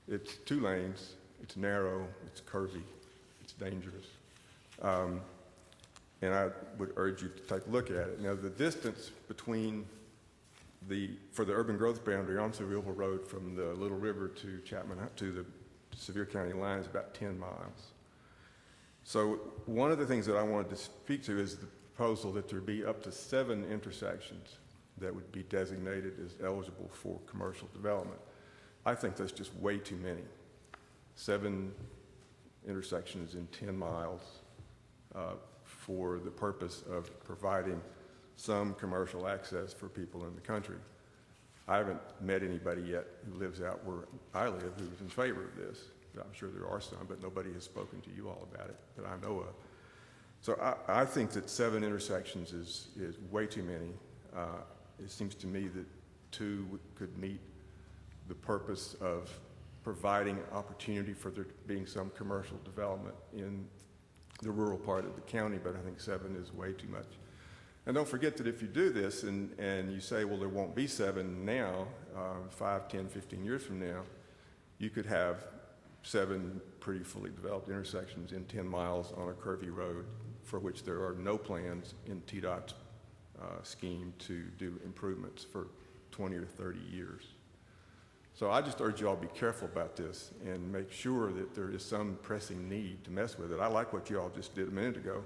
It's 2 lanes, it's narrow, it's curvy, it's dangerous. And I would urge you to take a look at it. Now, the distance between for the urban growth boundary on Sevierville Road from the Little River to Chapman, to the Sevier County line is about 10 miles. So one of the things that I wanted to speak to is the proposal that there be up to 7 intersections that would be designated as eligible for commercial development. I think that's just way too many. 7 intersections in 10 miles for the purpose of providing some commercial access for people in the country. I haven't met anybody yet who lives out where I live who's in favor of this. I'm sure there are some, but nobody has spoken to you all about it that I know of. So I think that 7 intersections is way too many. It seems to me that 2 could meet the purpose of providing opportunity for there being some commercial development in the rural part of the county, but I think 7 is way too much. And don't forget that if you do this and you say, well, there won't be 7 now, 5, 10, 15 years from now, you could have 7 pretty fully developed intersections in 10 miles on a curvy road for which there are no plans in TDOT's scheme to do improvements for 20 or 30 years. So I just urge you all to be careful about this and make sure that there is some pressing need to mess with it. I like what you all just did a minute ago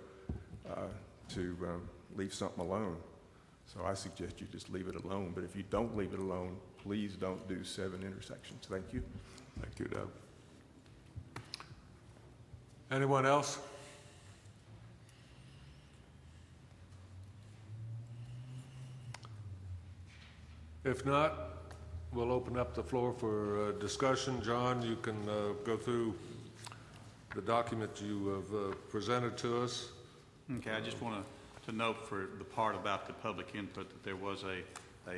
to leave something alone. So I suggest you just leave it alone. But if you don't leave it alone, please don't do 7 intersections. Thank you. Thank you, Doug. Anyone else? If not, we'll open up the floor for discussion. John, you can go through the document you have presented to us. Okay, I just want to note for the part about the public input that there was a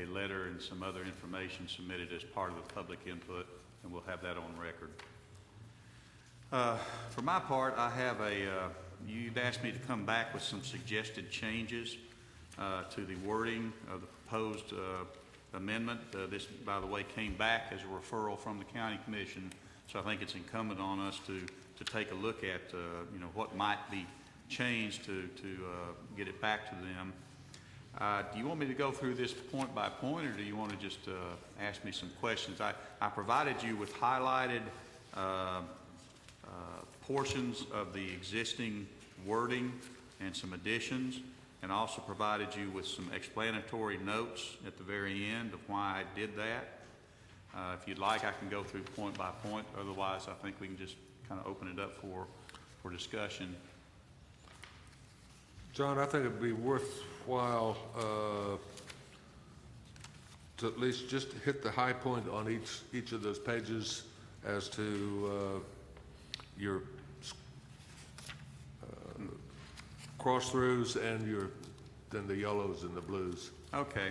letter and some other information submitted as part of the public input, and we'll have that on record. For my part, I have you'd asked me to come back with some suggested changes to the wording of the proposed amendment. This, by the way, came back as a referral from the County Commission, so I think it's incumbent on us to take a look at what might be changed to get it back to them. Do you want me to go through this point by point, or do you want to just ask me some questions? I provided you with highlighted portions of the existing wording and some additions, and also provided you with some explanatory notes at the very end of why I did that. If you'd like, I can go through point by point. Otherwise, I think we can just kind of open it up for discussion. John, I think it'd be worthwhile to at least just hit the high point on each of those pages as to your cross-throughs and then the yellows and the blues. Okay.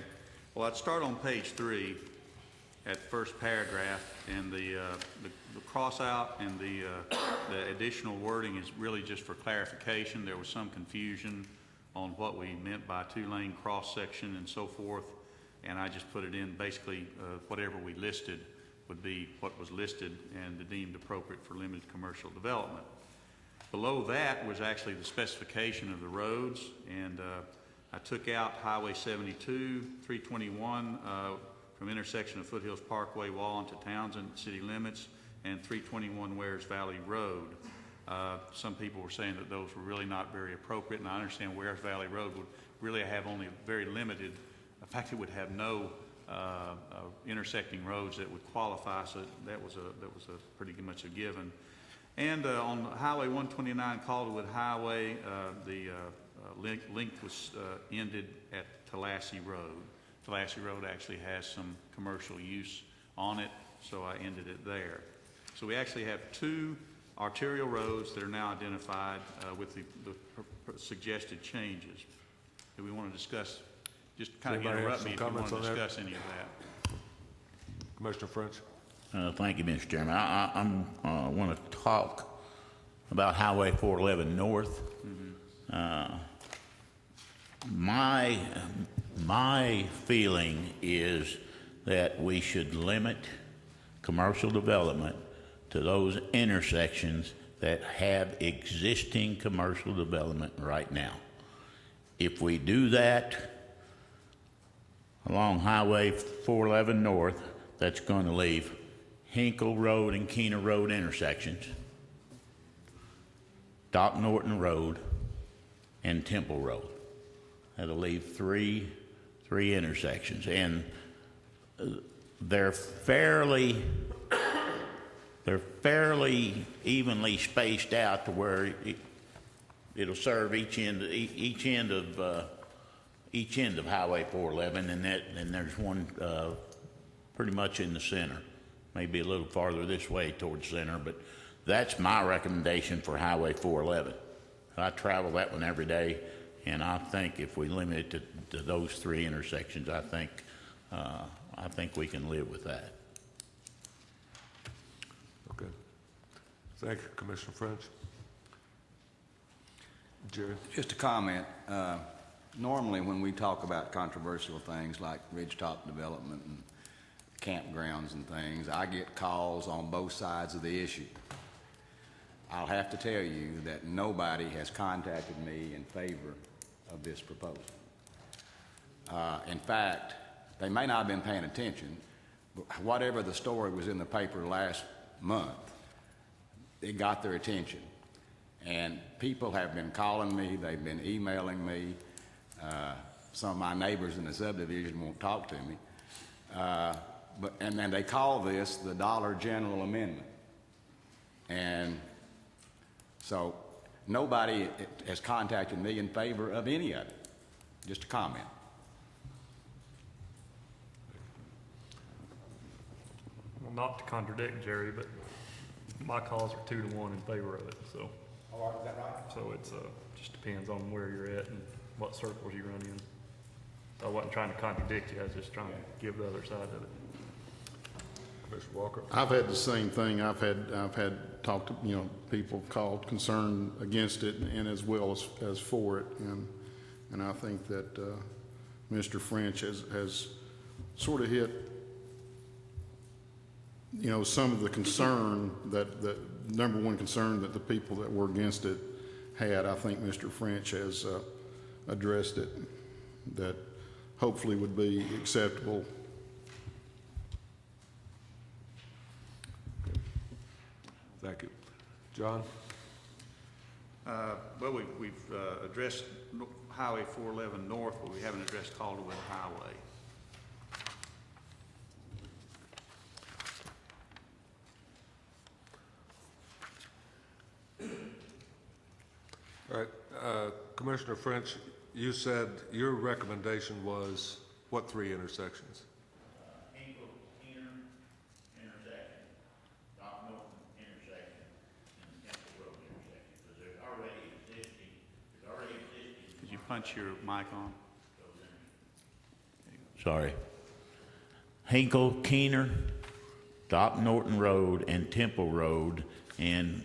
Well, I'd start on page 3 at first paragraph, and the cross-out and the additional wording is really just for clarification. There was some confusion on what we meant by 2-lane cross-section and so forth, and I just put it in basically whatever we listed would be what was listed and deemed appropriate for limited commercial development. Below that was actually the specification of the roads, and I took out Highway 72, 321 from intersection of Foothills Parkway, Wallen to Townsend city limits, and 321 Wares Valley Road. Some people were saying that those were really not very appropriate, and I understand Wares Valley Road would really have only very limited, in fact, it would have no intersecting roads that would qualify, so that was a pretty much a given. And on Highway 129 Calderwood Highway, the length was ended at Tallahassee Road. Tallahassee Road actually has some commercial use on it, so I ended it there. So we actually have 2 arterial roads that are now identified with the suggested changes. Do we want to discuss, just kind of interrupt me if you want to discuss any of that. Commissioner French. Thank you, Mr. Chairman. I want to talk about Highway 411 North. My feeling is that we should limit commercial development to those intersections that have existing commercial development right now. If we do that along Highway 411 North, that's going to leave Hinkle Road and Keener Road intersections, Doc Norton Road, and Temple Road. That'll leave three intersections, and they're fairly evenly spaced out to where it'll serve each end of Highway 411, and there's one pretty much in the center, maybe a little farther this way towards center, but That's my recommendation for Highway 411. I travel that one every day, and I think if we limit it to those three intersections, I think we can live with that. Okay. Thank you, Commissioner French. Jerry? Just a comment. Normally, when we talk about controversial things like ridgetop development and campgrounds and things, I get calls on both sides of the issue. I'll have to tell you that nobody has contacted me in favor of this proposal. In fact, they may not have been paying attention, but whatever the story was in the paper last month, it got their attention. And people have been calling me, they've been emailing me. Some of my neighbors in the subdivision won't talk to me. And then they call this the Dollar General Amendment. And so nobody has contacted me in favor of any of it. Just a comment. Well, not to contradict Jerry, but my calls are 2 to 1 in favor of it, so. Oh, is that right? So it's, just depends on where you're at and what circles you run in. I wasn't trying to contradict you, I was just trying to give the other side of it. Commissioner Walker? I've had the same thing. I've had talked to, people called concerned against it and as well as for it. And I think that, Mr. French has sort of hit, some of the concern that the number one concern that the people that were against it had. I think Mr. French has addressed it, that hopefully would be acceptable. Thank you. John? Well, we've addressed Highway 411 North, but we haven't addressed Caldwell Highway. All right. Commissioner French, you said your recommendation was what 3 intersections? Hinkle, Keener intersection, Doc Norton intersection, and Temple Road intersection, because there's already existing. Could you punch your mic on? Sorry. Hinkle, Keener, Doc Norton Road, and Temple Road, and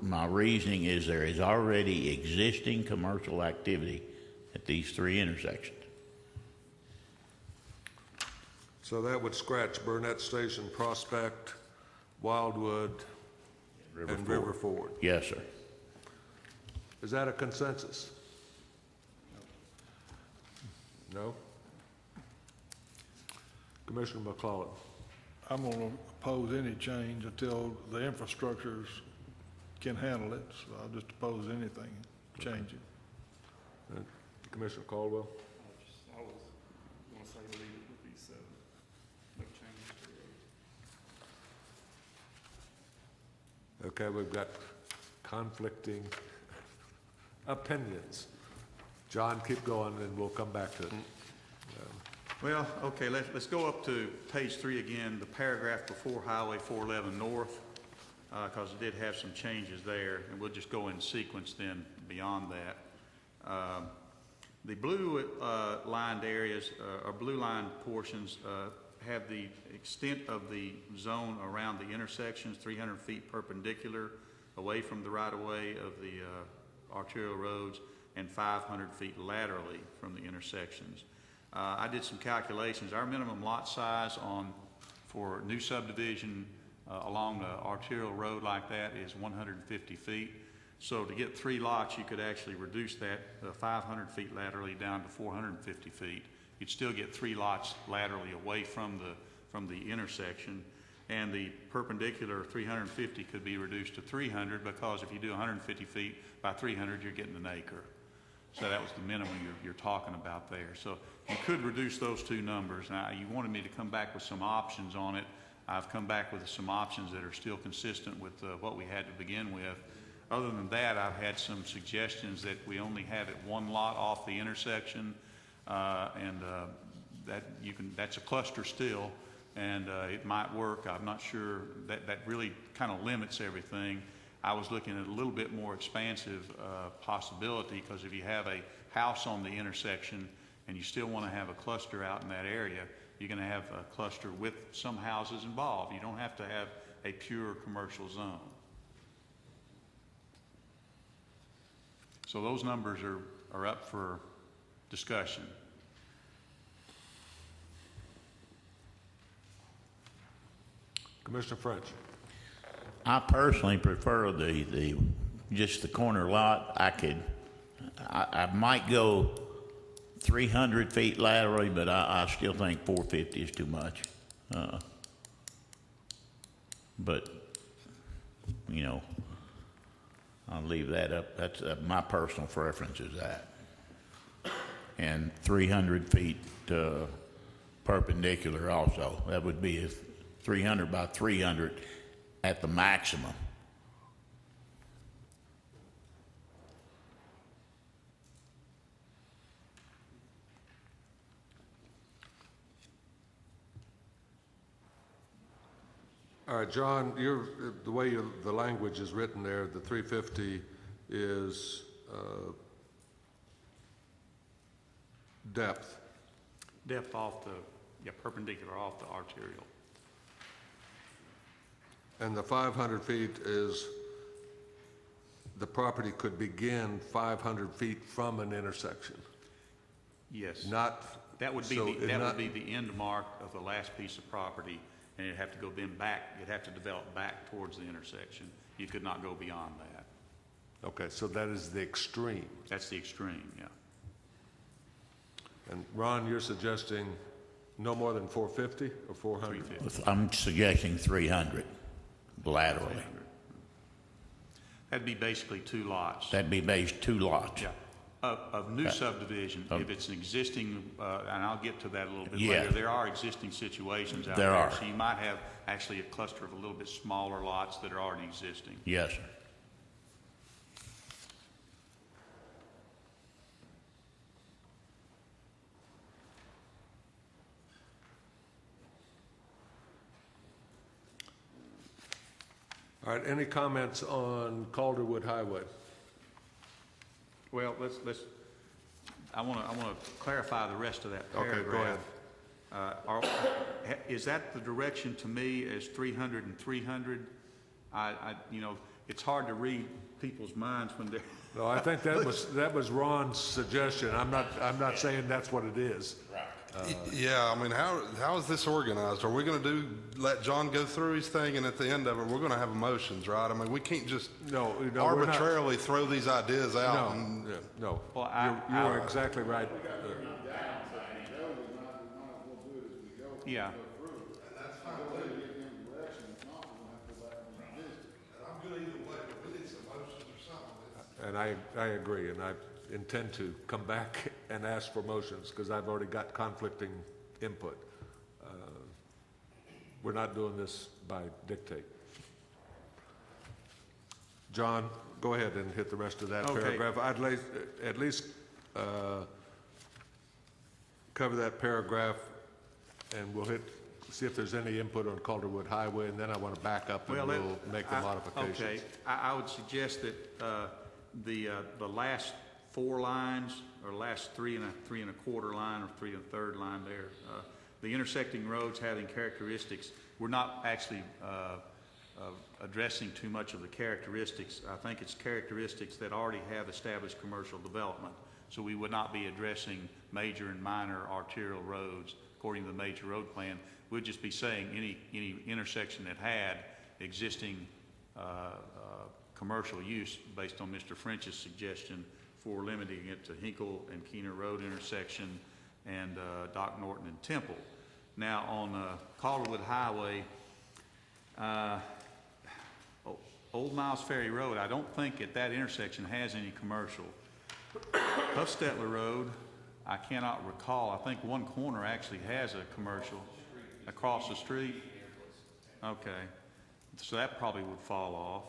my reasoning is there is already existing commercial activity at these 3 intersections. So that would scratch Burnett Station, Prospect, Wildwood, and River Ford. Yes, sir. Is that a consensus? No? Commissioner McClellan? I'm going to oppose any change until the infrastructures can handle it, so I'll just oppose anything changing. Commissioner Caldwell? I was going to say leave it with these 7. No changes to the road. Okay, we've got conflicting opinions. John, keep going and we'll come back to it. Well, okay, let's go up to page 3 again, the paragraph before Highway 411 North, because it did have some changes there, and we'll just go in sequence then beyond that. The blue lined areas, or blue line portions, have the extent of the zone around the intersections, 300 feet perpendicular away from the right-of-way of the arterial roads, and 500 feet laterally from the intersections. I did some calculations. Our minimum lot size for new subdivision along the arterial road like that is 150 feet. So to get 3 lots, you could actually reduce that 500 feet laterally down to 450 feet. You'd still get 3 lots laterally away from the intersection, and the perpendicular 350 could be reduced to 300, because if you do 150 feet by 300, you're getting an acre. So that was the minimum you're talking about there. So you could reduce those 2 numbers. Now, you wanted me to come back with some options on it. I've come back with some options that are still consistent with what we had to begin with. Other than that, I've had some suggestions that we only have it 1 lot off the intersection, and that's a cluster still, and it might work. I'm not sure. That really kind of limits everything. I was looking at a little bit more expansive possibility, because if you have a house on the intersection and you still want to have a cluster out in that area, you're going to have a cluster with some houses involved. You don't have to have a pure commercial zone. So those numbers are up for discussion. Commissioner French. I personally prefer just the corner lot. I might go 300 feet laterally, but I still think 450 is too much. But, you know, I'll leave that up. That's my personal preference is that. And 300 feet perpendicular also. That would be 300 by 300 at the maximum. All right, John, the way the language is written there, the 350 is depth. Depth off perpendicular off the arterial. And the 500 feet is the property could begin 500 feet from an intersection. Yes. That would be the end mark of the last piece of property, and it'd have to go then back. You'd have to develop back towards the intersection. You could not go beyond that. Okay, so that is the extreme. That's the extreme, yeah. And Ron, you're suggesting no more than 450 or 400? 350. I'm suggesting 300 laterally. 300. That'd be basically 2 lots. That'd be based 2 lots. Yeah. Of new subdivision, if it's an existing, and I'll get to that a little bit Yeah. later, there are existing situations out There there. are. So you might have actually a cluster of a little bit smaller lots that are already existing. Yes, sir. All right, any comments on Calderwood Highway? Well, I want to clarify the rest of that Okay, paragraph. go ahead. Is that the direction to me as 300 and 300? You know, it's hard to read people's minds when they're. No, I think that was Ron's suggestion. I'm not saying that's what it is. Yeah, I mean, how is this organized? Are we going to let John go through his thing, and at the end of it, we're going to have emotions, right? I mean, we can't just arbitrarily throw these ideas out. No. Well, you are exactly right. Yeah. And I agree, and I intend to come back and ask for motions because I've already got conflicting input. We're not doing this by dictate. John, go ahead and hit the rest of that paragraph. I'd at least cover that paragraph, and we'll see if there's any input on Calderwood Highway, and then I want to back up and we'll make the modifications. Okay, I would suggest that the last 4 lines, or last 3 and a quarter line, or 3 1/3 line there, the intersecting roads having characteristics, we're not actually addressing too much of the characteristics. I think it's characteristics that already have established commercial development. So we would not be addressing major and minor arterial roads according to the major road plan. We'd just be saying any intersection that had existing commercial use based on Mr. French's suggestion for limiting it to Hinkle and Keener Road intersection and Doc Norton and Temple. Now on Calderwood Highway, Old Miles Ferry Road, I don't think at that intersection has any commercial. Huffstetler Road, I cannot recall. I think one corner actually has a commercial across the street. Okay, so that probably would fall off.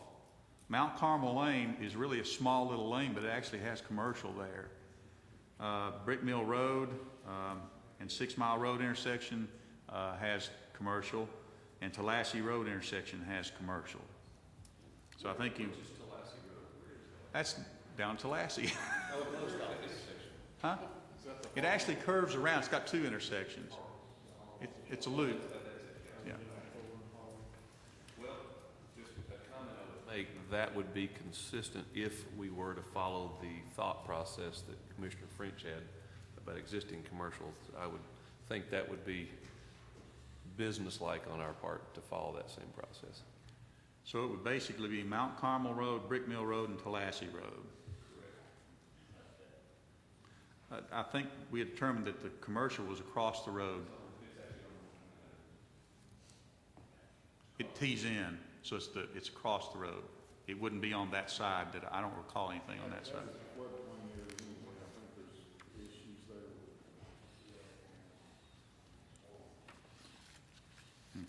Mount Carmel Lane is really a small little lane, but it actually has commercial there. Brick Mill Road and 6 Mile Road intersection has commercial, and Tallahassee Road intersection has commercial. So I think you... That's down Tallahassee. Huh? It actually curves around. It's got two intersections. It's a loop. Yeah. Well, just a comment I would make, that would be consistent if we were to follow the thought process that Commissioner French had about existing commercials. I would think that would be businesslike on our part to follow that same process. So it would basically be Mount Carmel Road, Brick Mill Road, and Tallahassee Road. I think we had determined that the commercial was across the road. It tees in, so it's across the road. It wouldn't be on that side. I don't recall anything on that side.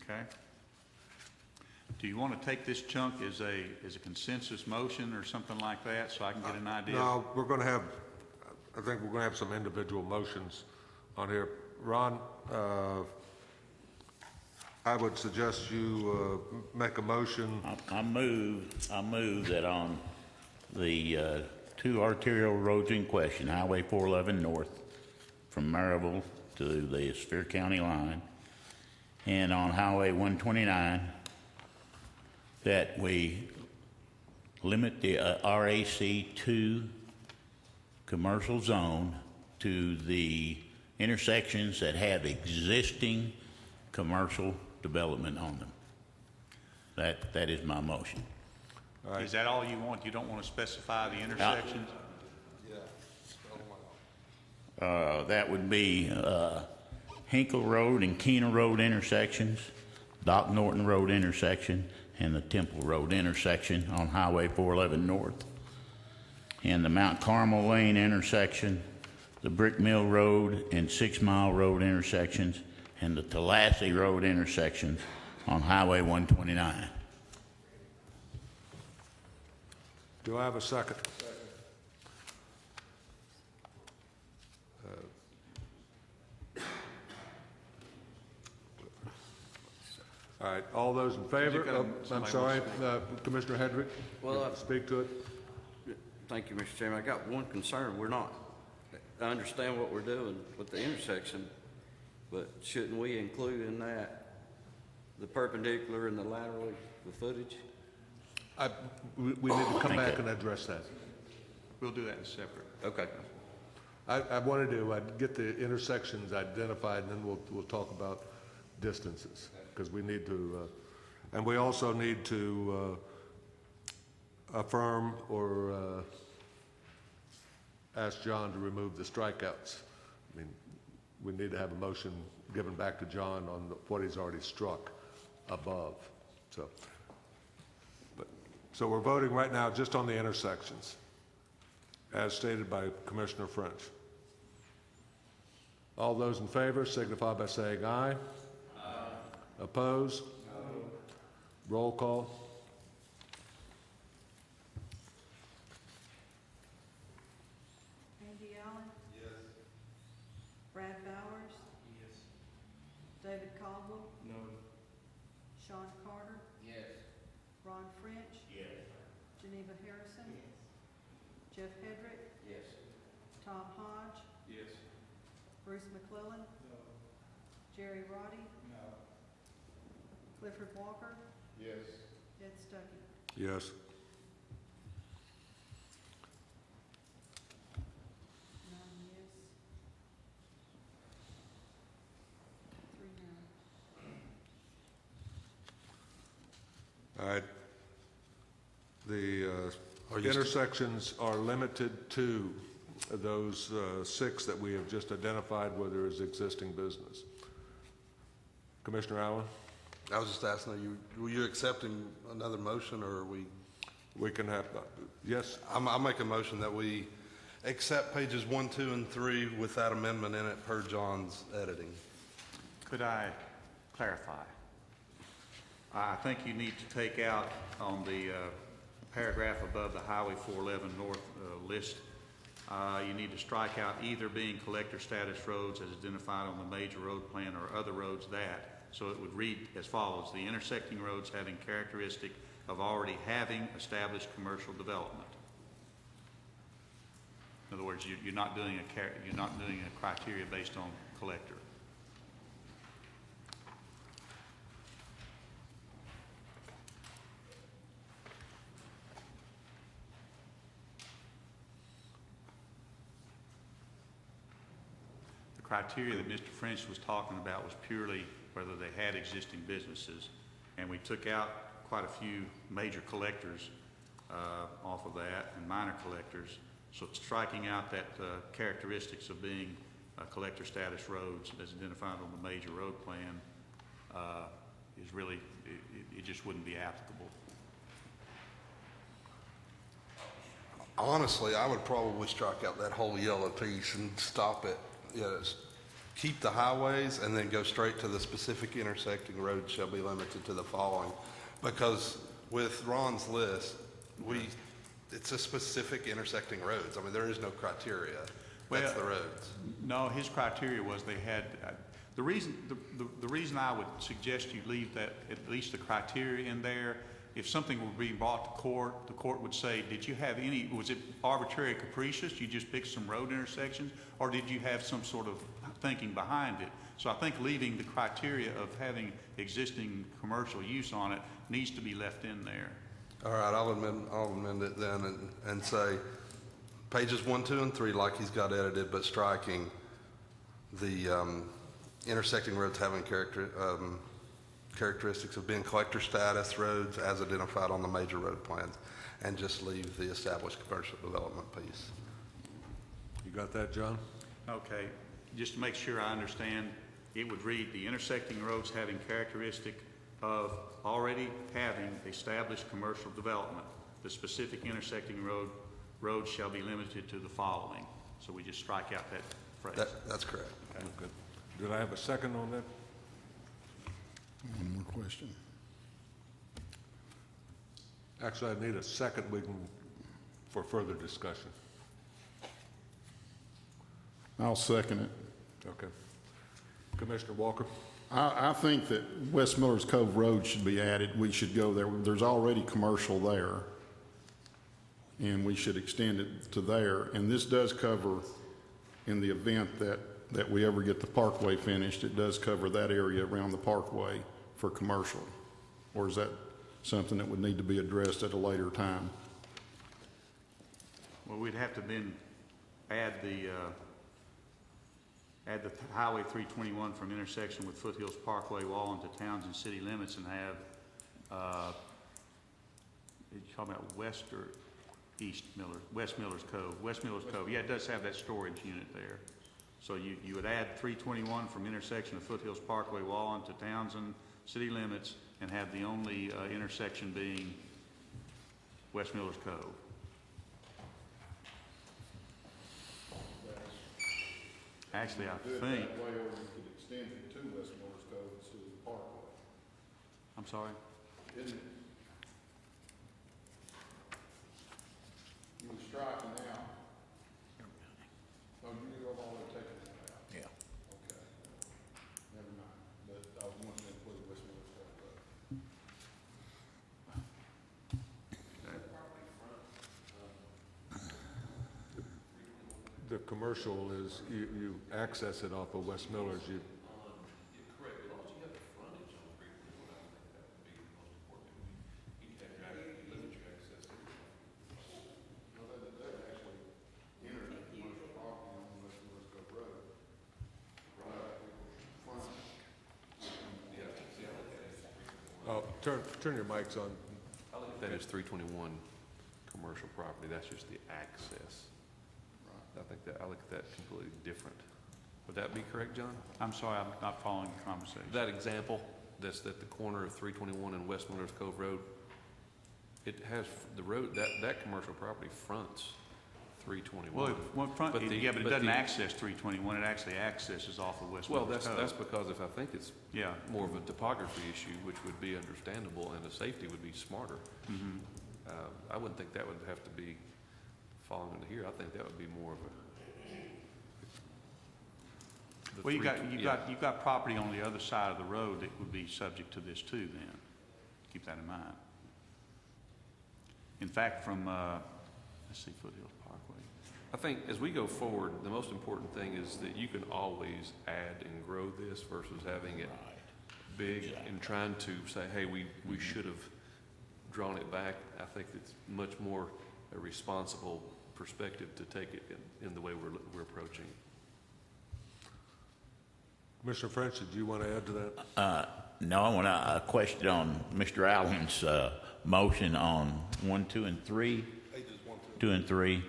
Okay. Do you want to take this chunk as a consensus motion or something like that, so I can get an idea? No, we're going to have, I think we're going to have some individual motions on here. Ron, I would suggest you make a motion. I move that on the two arterial roads in question, Highway 411 North from Maryville to the Sevier County line, and on Highway 129, that we limit the RAC2 commercial zone to the intersections that have existing commercial development on them. That is my motion. All right. Is that all you want? You don't want to specify the intersections? That would be Hinkle Road and Keena Road intersections, Doc Norton Road intersection, and the Temple Road intersection on Highway 411 North, and the Mount Carmel Lane intersection, the Brick Mill Road and 6 Mile Road intersections, and the Tallahassee Road intersections on Highway 129. Do I have a second? All right, all those in favor? I'm sorry, Commissioner Hedrick, Well, speak to it. Thank you, Mr. Chairman. I got one concern. I understand what we're doing with the intersection, but shouldn't we include in that the perpendicular and the laterally, the footage? We need to come back and address that. We'll do that in separate. Okay. I wanted to get the intersections identified, and then we'll talk about distances, because we need to, and we also need to affirm or ask John to remove the strikeouts. I mean, we need to have a motion given back to John on what he's already struck above. So we're voting right now just on the intersections, as stated by Commissioner French. All those in favor signify by saying aye. Aye. Opposed? No. Roll call. Andy Allen? Yes. Brad Bowers? Yes. David Caldwell? No. Sean Carter? Yes. Ron French? Yes. Geneva Harrison? Yes. Jeff Hedrick? Yes. Tom Hodge? Yes. Bruce McClellan? No. Jerry Roddy? No. Clifford Walker? Yes. Ed Stuckey? Yes. Nine yes. 3 no. All right. The intersections are limited to those 6 that we have just identified where there is existing business. Commissioner Allen? I was just asking, were you accepting another motion, or are we? We can have, yes? I'll make a motion that we accept pages 1, 2, and 3 with that amendment in it per John's editing. Could I clarify? I think you need to take out on the paragraph above the Highway 411 North list, you need to strike out either being collector status roads as identified on the major road plan or other roads that, So it would read as follows: the intersecting roads having characteristic of already having established commercial development. In other words, you're not doing a criteria based on collector. The criteria that Mr. French was talking about was purely whether they had existing businesses, and we took out quite a few major collectors off of that and minor collectors. So striking out that characteristics of being collector status roads as identified on the major road plan is really, it just wouldn't be applicable. Honestly, I would probably strike out that whole yellow piece and stop it. Yes. Keep the highways and then go straight to the specific intersecting roads shall be limited to the following. Because with Ron's list, it's a specific intersecting roads. I mean, there is no criteria. That's the roads. No, his criteria was they had, the reason I would suggest you leave that, at least the criteria in there, if something were being brought to court, the court would say, did you have any, was it arbitrary capricious? You just picked some road intersections, or did you have some sort of thinking behind it? So I think leaving the criteria of having existing commercial use on it needs to be left in there. All right, I'll amend it then and say pages 1, 2, and 3 like he's got edited, but striking the intersecting roads having characteristics of being collector status roads as identified on the major road plans, and just leave the established commercial development piece. You got that, John? Okay, just to make sure I understand, it would read the intersecting roads having characteristic of already having established commercial development. The specific intersecting roads shall be limited to the following. So we just strike out that phrase. That's correct. Okay. Good. Did I have a second on that? One more question. Actually, I need a second for further discussion. I'll second it. Okay. Commissioner Walker? I think that West Miller's Cove Road should be added. We should go there. There's already commercial there, and we should extend it to there. And this does cover, in the event that we ever get the parkway finished, it does cover that area around the parkway for commercial. Or is that something that would need to be addressed at a later time? Well, we'd have to then add the Highway 321 from intersection with Foothills Parkway wall into towns and city limits, and have, you're talking about West or East Miller, West Miller's Cove. West Miller's Cove, yeah, it does have that storage unit there. So you would add 321 from intersection of Foothills Parkway wall into towns and city limits, and have the only intersection being West Miller's Cove. Actually, I think. Way, or you could extend it to West Miller's Cove instead of the parkway. I'm sorry? Isn't it? You were striking out. Oh, you have already taken that out? Yeah. Okay. Never mind. But I was wanting to include West Miller's Cove Road. The commercial is, you access it off of West Miller's. Correct, as long as you have the frontage on 321, I think that would be the most important. You can't limit your access to it. Well, they actually entered the commercial property on West Miller's Cove Road. Front. Oh, turn your mics on. I look at that as 321 commercial property, that's just the access. I look at that completely different. Would that be correct, John? I'm sorry, I'm not following the conversation. That example, that's at the corner of 321 and West Miller's Cove Road, it has the road, that commercial property fronts 321. Well, but it doesn't access 321, it actually accesses off of West Miller's Cove. Well, that's because if I think it's more of a topography issue, which would be understandable, and the safety would be smarter. Mm-hmm. I wouldn't think that would have to be falling into here. I think that would be more of Well, yeah. you've got property on the other side of the road that would be subject to this too then. Keep that in mind. In fact, from, let's see, Foothills Parkway. I think as we go forward, the most important thing is that you can always add and grow this versus having it big and trying to say, hey, we should have drawn it back. I think it's much more a responsible perspective to take it in the way we're approaching it. Commissioner French, did you want to add to that? No, I want a question on Mr. Allen's motion on 1, 2, and 3. 2 and 3,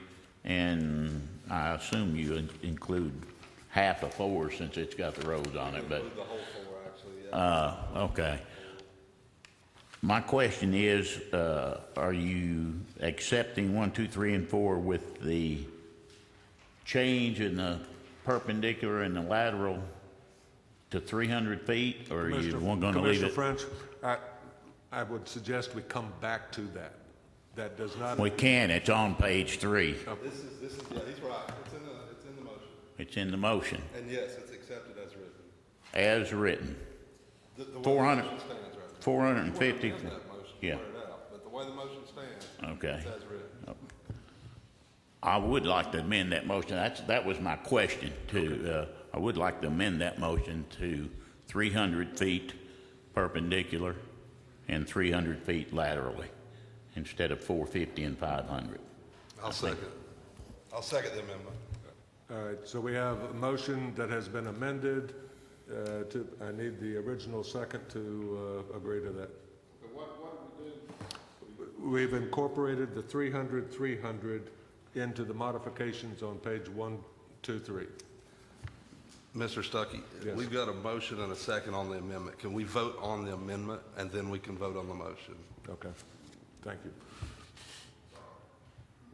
and I assume you include half of 4 since it's got the roads on it, but. The whole 4, actually, yeah. Okay. My question is, are you accepting 1, 2, 3, and 4 with the change in the perpendicular and the lateral to 300 feet, or are you going to leave it? Commissioner French, I would suggest we come back to that. That does not. We can. It's on page 3. This is, yeah, he's right. It's in the motion. It's in the motion. And yes, it's accepted as written. As written. The way 400 the motion stands right now. 450. You want to amend that motion, Yeah. wear it out, but the way the motion stands, Okay. it's as written. I would like to amend that motion. That was my question to, I would like to amend that motion to 300 feet perpendicular and 300 feet laterally instead of 450 and 500. I'll second the amendment. All right, so we have a motion that has been amended I need the original second to agree to that. What did we do? We've incorporated the 300, 300 into the modifications on page 1, 2, 3. Mr. Stuckey, Yes. we've got a motion and a second on the amendment. Can we vote on the amendment and then we can vote on the motion? Okay, thank you.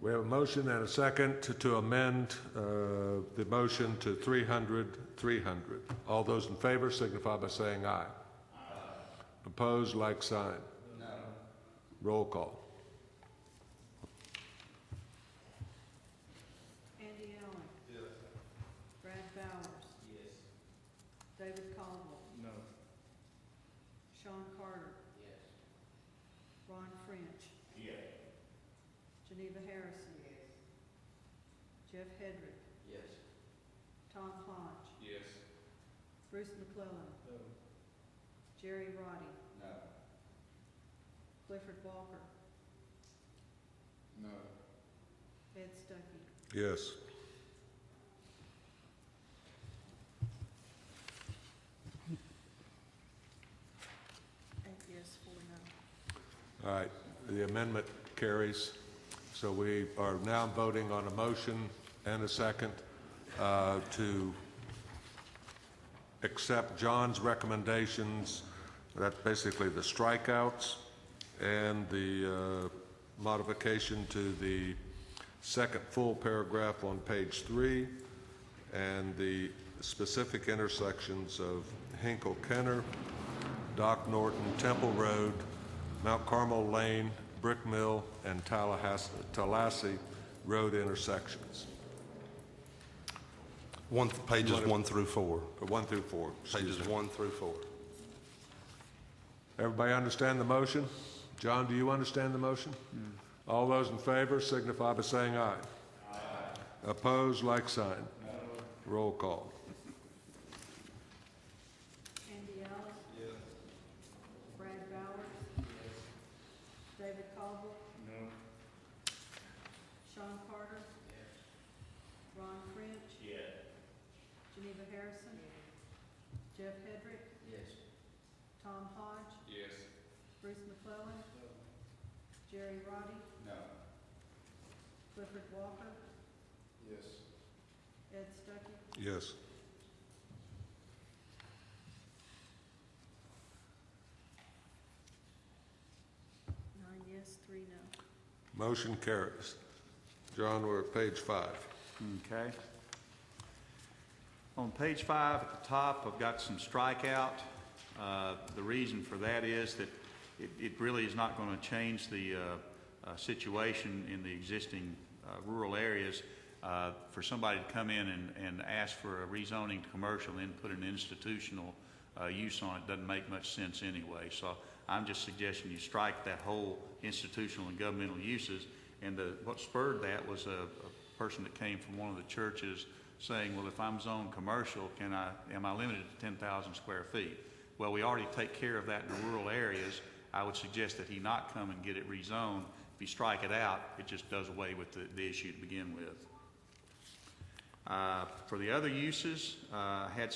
We have a motion and a second to amend the motion to 300, 300. All those in favor signify by saying aye. Aye. Opposed, like sign. No. Roll call. Andy Allen. Yes. Brad Bowers. Yes. David Caldwell. No. Sean Carter. Yes. Ron French. Yes. Geneva Harrison. Yes. Jeff Hedrick. Yes. Tom Hodge. Yes. Bruce McClellan. No. Jerry Roddy. No. Clifford Walker. No. Ed Stuckey. Yes. Yes, 4 no. All right, the amendment carries. So we are now voting on a motion and a second to accept John's recommendations. That's basically the strikeouts and the modification to the second full paragraph on page 3 and the specific intersections of Hinkle-Kenner, Doc Norton, Temple Road, Mount Carmel Lane, Brick Mill, and Tallahassee Road intersections. Pages 1 through 4. 1 through 4. Pages 1 through 4. Everybody understand the motion? John, do you understand the motion? All those in favor signify by saying aye. Aye. Opposed, like sign. No. Roll call. Andy Allen. Yes. Brad Bowers. Yes. David Caldwell. No. Sean Carter. Yes. Ron French. Yes. Geneva Harrison. Jeff Hedrick. Yes. Tom Hodge. Yes. Bruce McClellan. No. Jerry Roddy. No. Clifford Walker. Yes. Ed Stuckey. Yes. Nine yes, 3 no. Motion carries. John, we're at page 5. Okay. On page 5 at the top, I've got some strikeout. The reason for that is that it really is not going to change the situation in the existing rural areas. For somebody to come in and ask for a rezoning to commercial and then put an institutional use on it doesn't make much sense anyway. So I'm just suggesting you strike that whole institutional and governmental uses. And what spurred that was a person that came from one of the churches saying, well, if I'm zoned commercial, am I limited to 10,000 square feet? Well, we already take care of that in the rural areas. I would suggest that he not come and get it rezoned. If you strike it out, it just does away with the issue to begin with. For the other uses, I had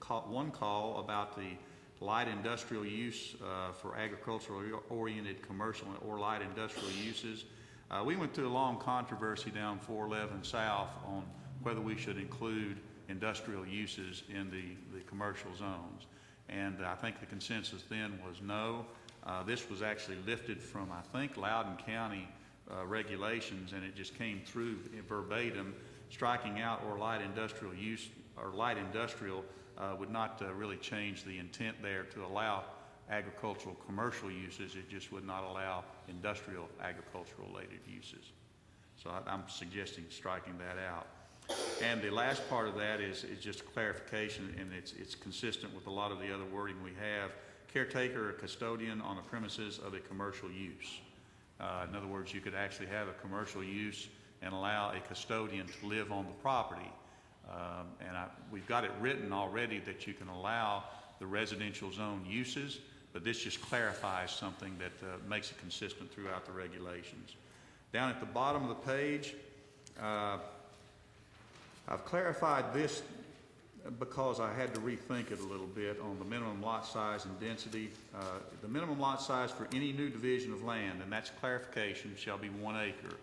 one call about the light industrial use for agricultural-oriented commercial or light industrial uses. We went through a long controversy down 411 South on whether we should include industrial uses in the commercial zones. And I think the consensus then was no. This was actually lifted from, I think, Loudoun County regulations, and it just came through verbatim. Striking out or light industrial use or light industrial would not really change the intent there to allow agricultural commercial uses. It just would not allow industrial agricultural related uses. So I'm suggesting striking that out. And the last part of that is just a clarification, and it's consistent with a lot of the other wording we have. Caretaker or custodian on the premises of a commercial use. In other words, you could actually have a commercial use and allow a custodian to live on the property. We've got it written already that you can allow the residential zone uses, but this just clarifies something that makes it consistent throughout the regulations. Down at the bottom of the page, I've clarified this because I had to rethink it a little bit on the minimum lot size and density. The minimum lot size for any new division of land, and that's clarification, shall be 1 acre.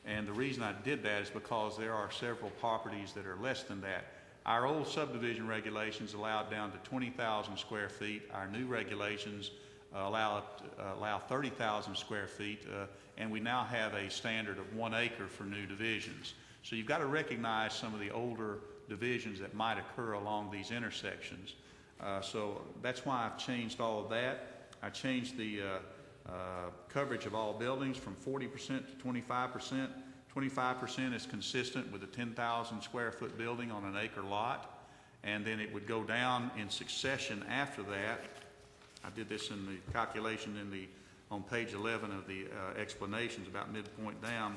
And the reason I did that is because there are several properties that are less than that. Our old subdivision regulations allowed down to 20,000 square feet. Our new regulations allow 30,000 square feet, and we now have a standard of 1 acre for new divisions. So you've got to recognize some of the older divisions that might occur along these intersections. So that's why I've changed all of that. I changed the coverage of all buildings from 40% to 25%. 25% is consistent with a 10,000 square foot building on an acre lot, and then it would go down in succession after that. I did this in the calculation on page 11 of the explanations, about midpoint down.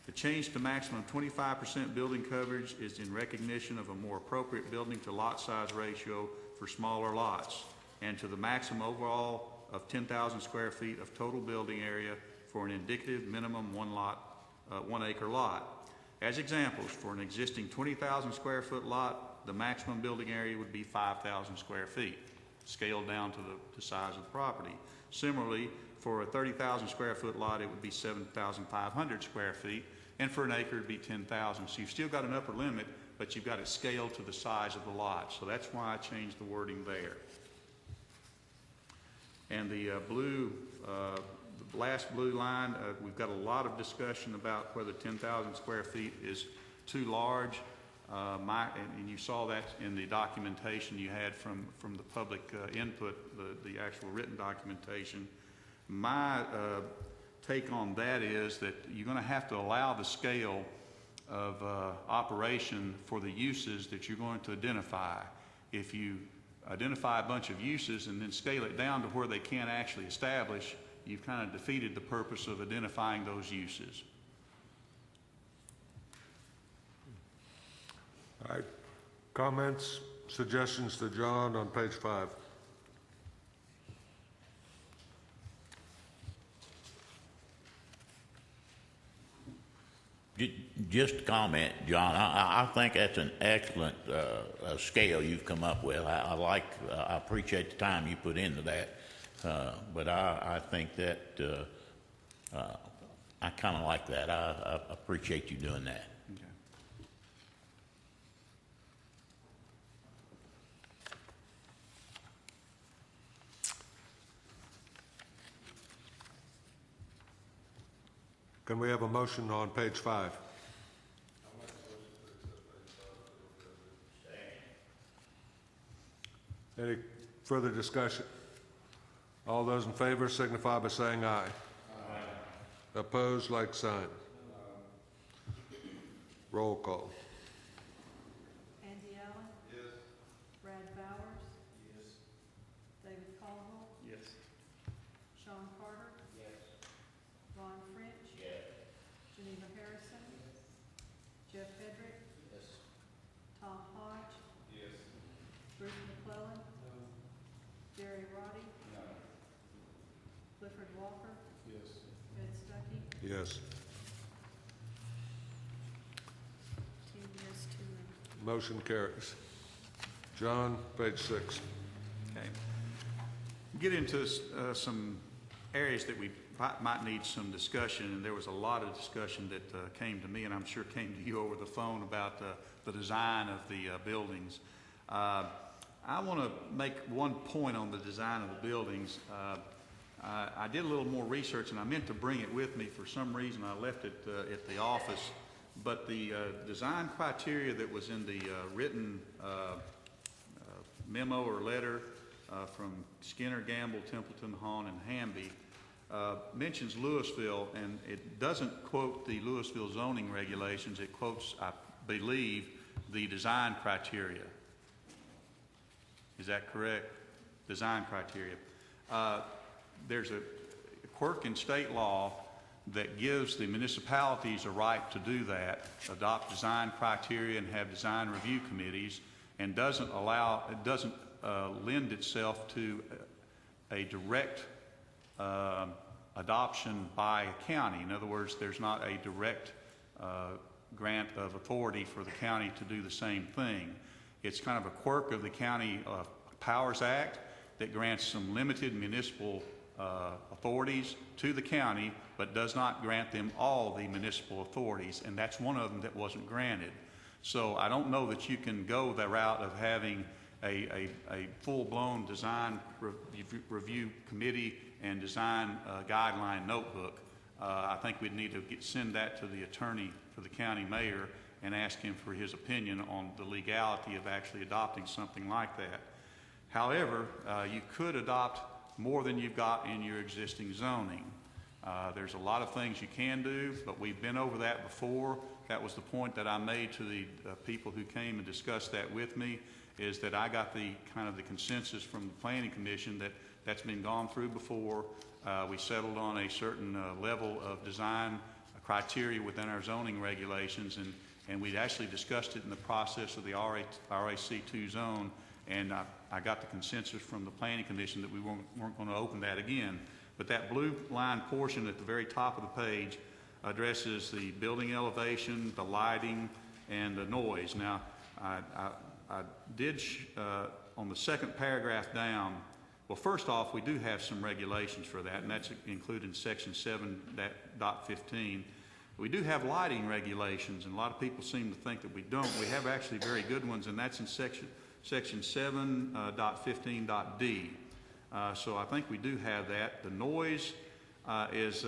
The change to maximum 25% building coverage is in recognition of a more appropriate building to lot size ratio for smaller lots, and to the maximum overall of 10,000 square feet of total building area for an indicative minimum 1 acre lot. As examples, for an existing 20,000 square foot lot, the maximum building area would be 5,000 square feet, scaled down to the size of the property. Similarly, for a 30,000 square foot lot, it would be 7,500 square feet, and for an acre, it'd be 10,000. So you've still got an upper limit, but you've got it scaled to the size of the lot. So that's why I changed the wording there. And the last blue line, we've got a lot of discussion about whether 10,000 square feet is too large. And you saw that in the documentation you had from the public input, the actual written documentation. My take on that is that you're going to have to allow the scale of operation for the uses that you're going to identify. If you identify a bunch of uses and then scale it down to where they can't actually establish, you've kind of defeated the purpose of identifying those uses. All right. Comments, suggestions to John on page 5? Just a comment, John. I think that's an excellent scale you've come up with. I appreciate the time you put into that. But I think that I kind of like that. I appreciate you doing that. Okay. Can we have a motion on page 5? Any further discussion? All those in favor signify by saying aye. Aye. Opposed, like sign. Roll call. Andy Allen? Yes. Brad Bowers? Yes. David Caldwell? Yes. Sean Carter? Yes. Ron French? Yes. Geneva Harrison? Jeff Hedrick? Yes. Tom Hodge? Yes. Bruce McClellan? No. Jerry Roddy? No. Clifford Walker? Yes. Ed Stuckey? Yes. 10 yes, 2 no. Motion carries. John, page 6. Okay. Get into some areas that we might need some discussion, and there was a lot of discussion that came to me, and I'm sure came to you over the phone about the design of the buildings. I want to make one point on the design of the buildings. I did a little more research, and I meant to bring it with me. For some reason, I left it at the office. But the design criteria that was in the written memo or letter from Skinner, Gamble, Templeton, Hahn, and Hamby mentions Louisville, and it doesn't quote the Louisville zoning regulations. It quotes, I believe, the design criteria. Is that correct? Design criteria. There's a quirk in state law that gives the municipalities a right to do that, adopt design criteria and have design review committees, and doesn't lend itself to a direct adoption by a county. In other words, there's not a direct grant of authority for the county to do the same thing. It's kind of a quirk of the County Powers Act that grants some limited municipal authorities to the county, but does not grant them all the municipal authorities, and that's one of them that wasn't granted. So I don't know that you can go the route of having a full-blown design review committee and design guideline notebook. I think we'd need to send that to the attorney for the county mayor and ask him for his opinion on the legality of actually adopting something like that. However, you could adopt more than you've got in your existing zoning. There's a lot of things you can do, but we've been over that before. That was the point that I made to the people who came and discussed that with me, is that I got the kind of the consensus from the Planning Commission that that's been gone through before. We settled on a certain level of design criteria within our zoning regulations, and we'd actually discussed it in the process of the RAC2 zone, and I got the consensus from the Planning Commission that we weren't going to open that again. But that blue line portion at the very top of the page addresses the building elevation, the lighting, and the noise. Now, I did, on the second paragraph down, well, first off, we do have some regulations for that, and that's included in section 7.15. We do have lighting regulations, and a lot of people seem to think that we don't. We have actually very good ones, and that's in section 7.15.d. So I think we do have that. The noise is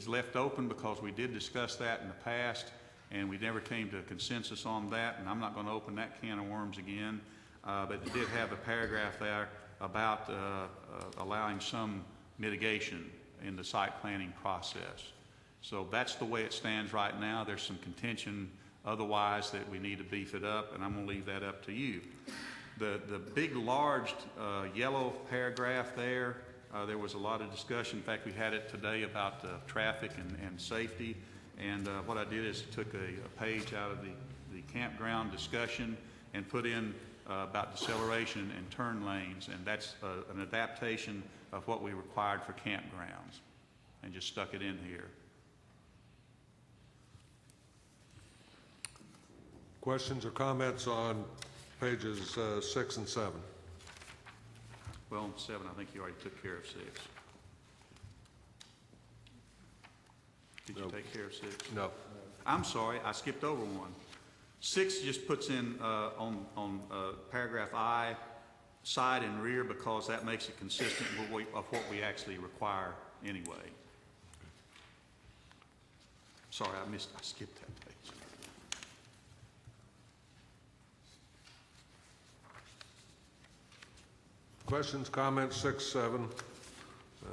left open because we did discuss that in the past, and we never came to a consensus on that, and I'm not going to open that can of worms again. But it did have a paragraph there about allowing some mitigation in the site planning process. So that's the way it stands right now. There's some contention otherwise that we need to beef it up, and I'm going to leave that up to you. The big, large yellow paragraph there, there was a lot of discussion. In fact, we had it today about traffic and safety. And what I did is took a page out of the campground discussion and put in about deceleration and turn lanes. And that's an adaptation of what we required for campgrounds, and just stuck it in here. Questions or comments on pages 6 and 7? Well, 7, I think you already took care of 6. Did you take care of 6? No. I'm sorry, I skipped over 1. 6 just puts in on paragraph I, side and rear, because that makes it consistent with what we actually require anyway. Sorry, I skipped that page. Questions, comments, 6, 7,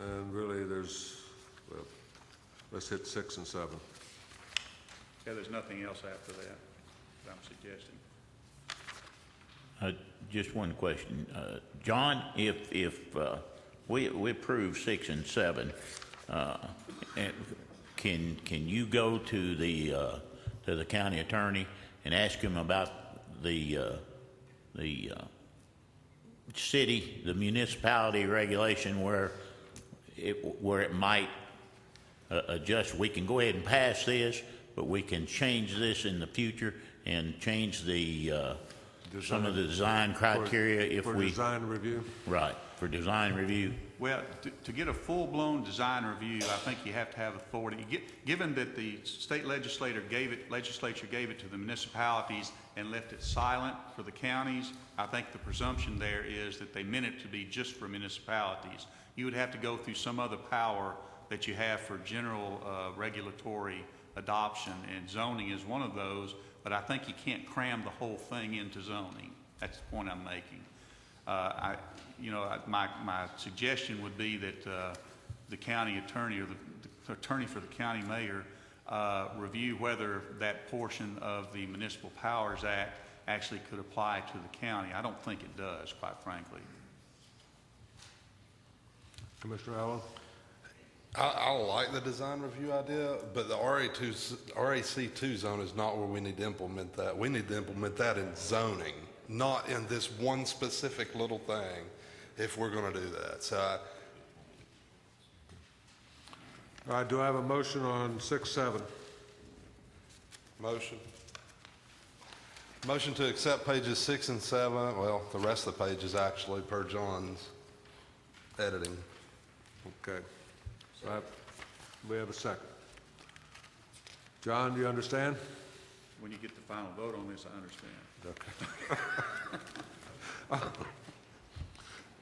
and really there's, well, let's hit 6 and 7. Yeah, there's nothing else after that I'm suggesting. Just one question. John, if we approve 6 and 7, and can you go to the county attorney and ask him about the city, the municipality regulation where it might adjust? We can go ahead and pass this, but we can change this in the future and change some of the design criteria if we... For design review? Right, for design review. Well, to get a full-blown design review, I think you have to have authority. Given that the state legislature gave it to the municipalities and left it silent for the counties, I think the presumption there is that they meant it to be just for municipalities. You would have to go through some other power that you have for general regulatory adoption, and zoning is one of those, but I think you can't cram the whole thing into zoning. That's the point I'm making. My suggestion would be that the county attorney or the attorney for the county mayor review whether that portion of the Municipal Powers Act actually could apply to the county. I don't think it does, quite frankly. Commissioner Allen? I like the design review idea, but the RAC2 zone is not where we need to implement that. We need to implement that in zoning, not in this one specific little thing, if we're going to do that. So All right, do I have a motion on 6, 7? Motion to accept pages 6 and 7, well, the rest of the pages actually, per John's editing. Okay. We have a second. John, do you understand? When you get the final vote on this, I understand. Okay.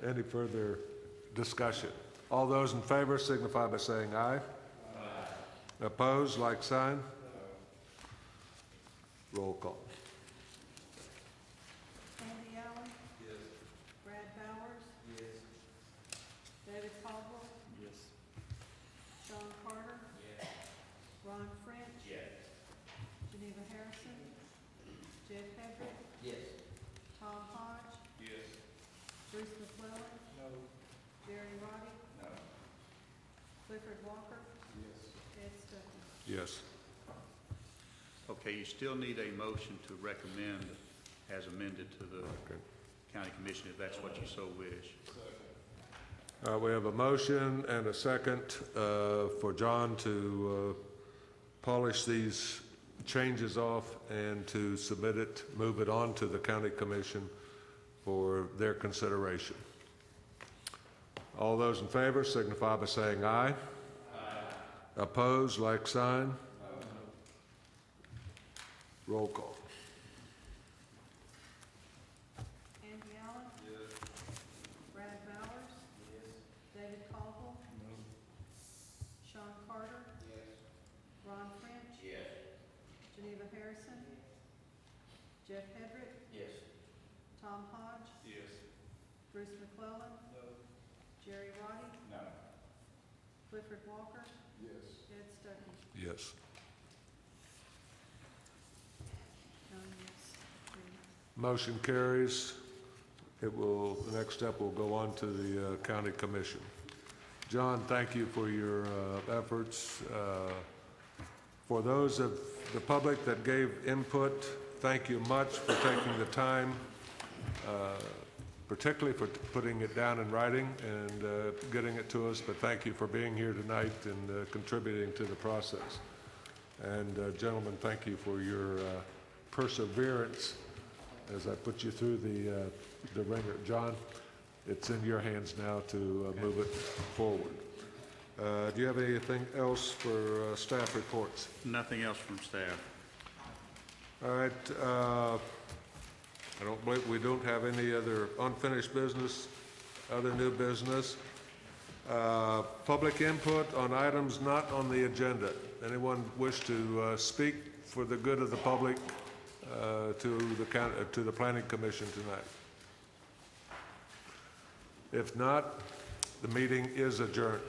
Any further discussion? All those in favor signify by saying aye. Aye. Opposed, like sign. Roll call. Andy Allen? Yes. Brad Bowers? Yes. David Caldwell? Yes. Sean Carter? Yes. Ron French? Yes. Geneva Harrison? Jeff Hedrick? Yes. Tom Hodge? Yes. Bruce McClellan? No. Jerry Roddy? No. Clifford Walker? Yes. Ed Stuckey? Yes. Okay, you still need a motion to recommend as amended to the county commission, if that's what you so wish. We have a motion and a second for John to polish these changes off and to submit it, move it on to the county commission for their consideration. All those in favor signify by saying aye. Aye. Opposed, like sign. Roll call. Andy Allen? Yes. Brad Bowers? Yes. David Caldwell? No. Sean Carter? Yes. Ron French? Yes. Geneva Harrison? Jeff Hedrick? Yes. Tom Hodge? Yes. Bruce McClellan? No. Jerry Roddy? No. Clifford Walker? Yes. Ed Stuckey? Yes. 9 yes, 3 Motion carries. The next step will go on to the county commission. John, thank you for your efforts. For those of the public that gave input, thank you much for taking the time, particularly for putting it down in writing and getting it to us, but thank you for being here tonight and contributing to the process. And gentlemen, thank you for your perseverance as I put you through the ringer. John, it's in your hands now to move it forward. Do you have anything else for staff reports? Nothing else from staff. All right. I don't believe we don't have any other unfinished business, other new business. Public input on items not on the agenda. Anyone wish to speak for the good of the public to the Planning Commission tonight? If not, the meeting is adjourned.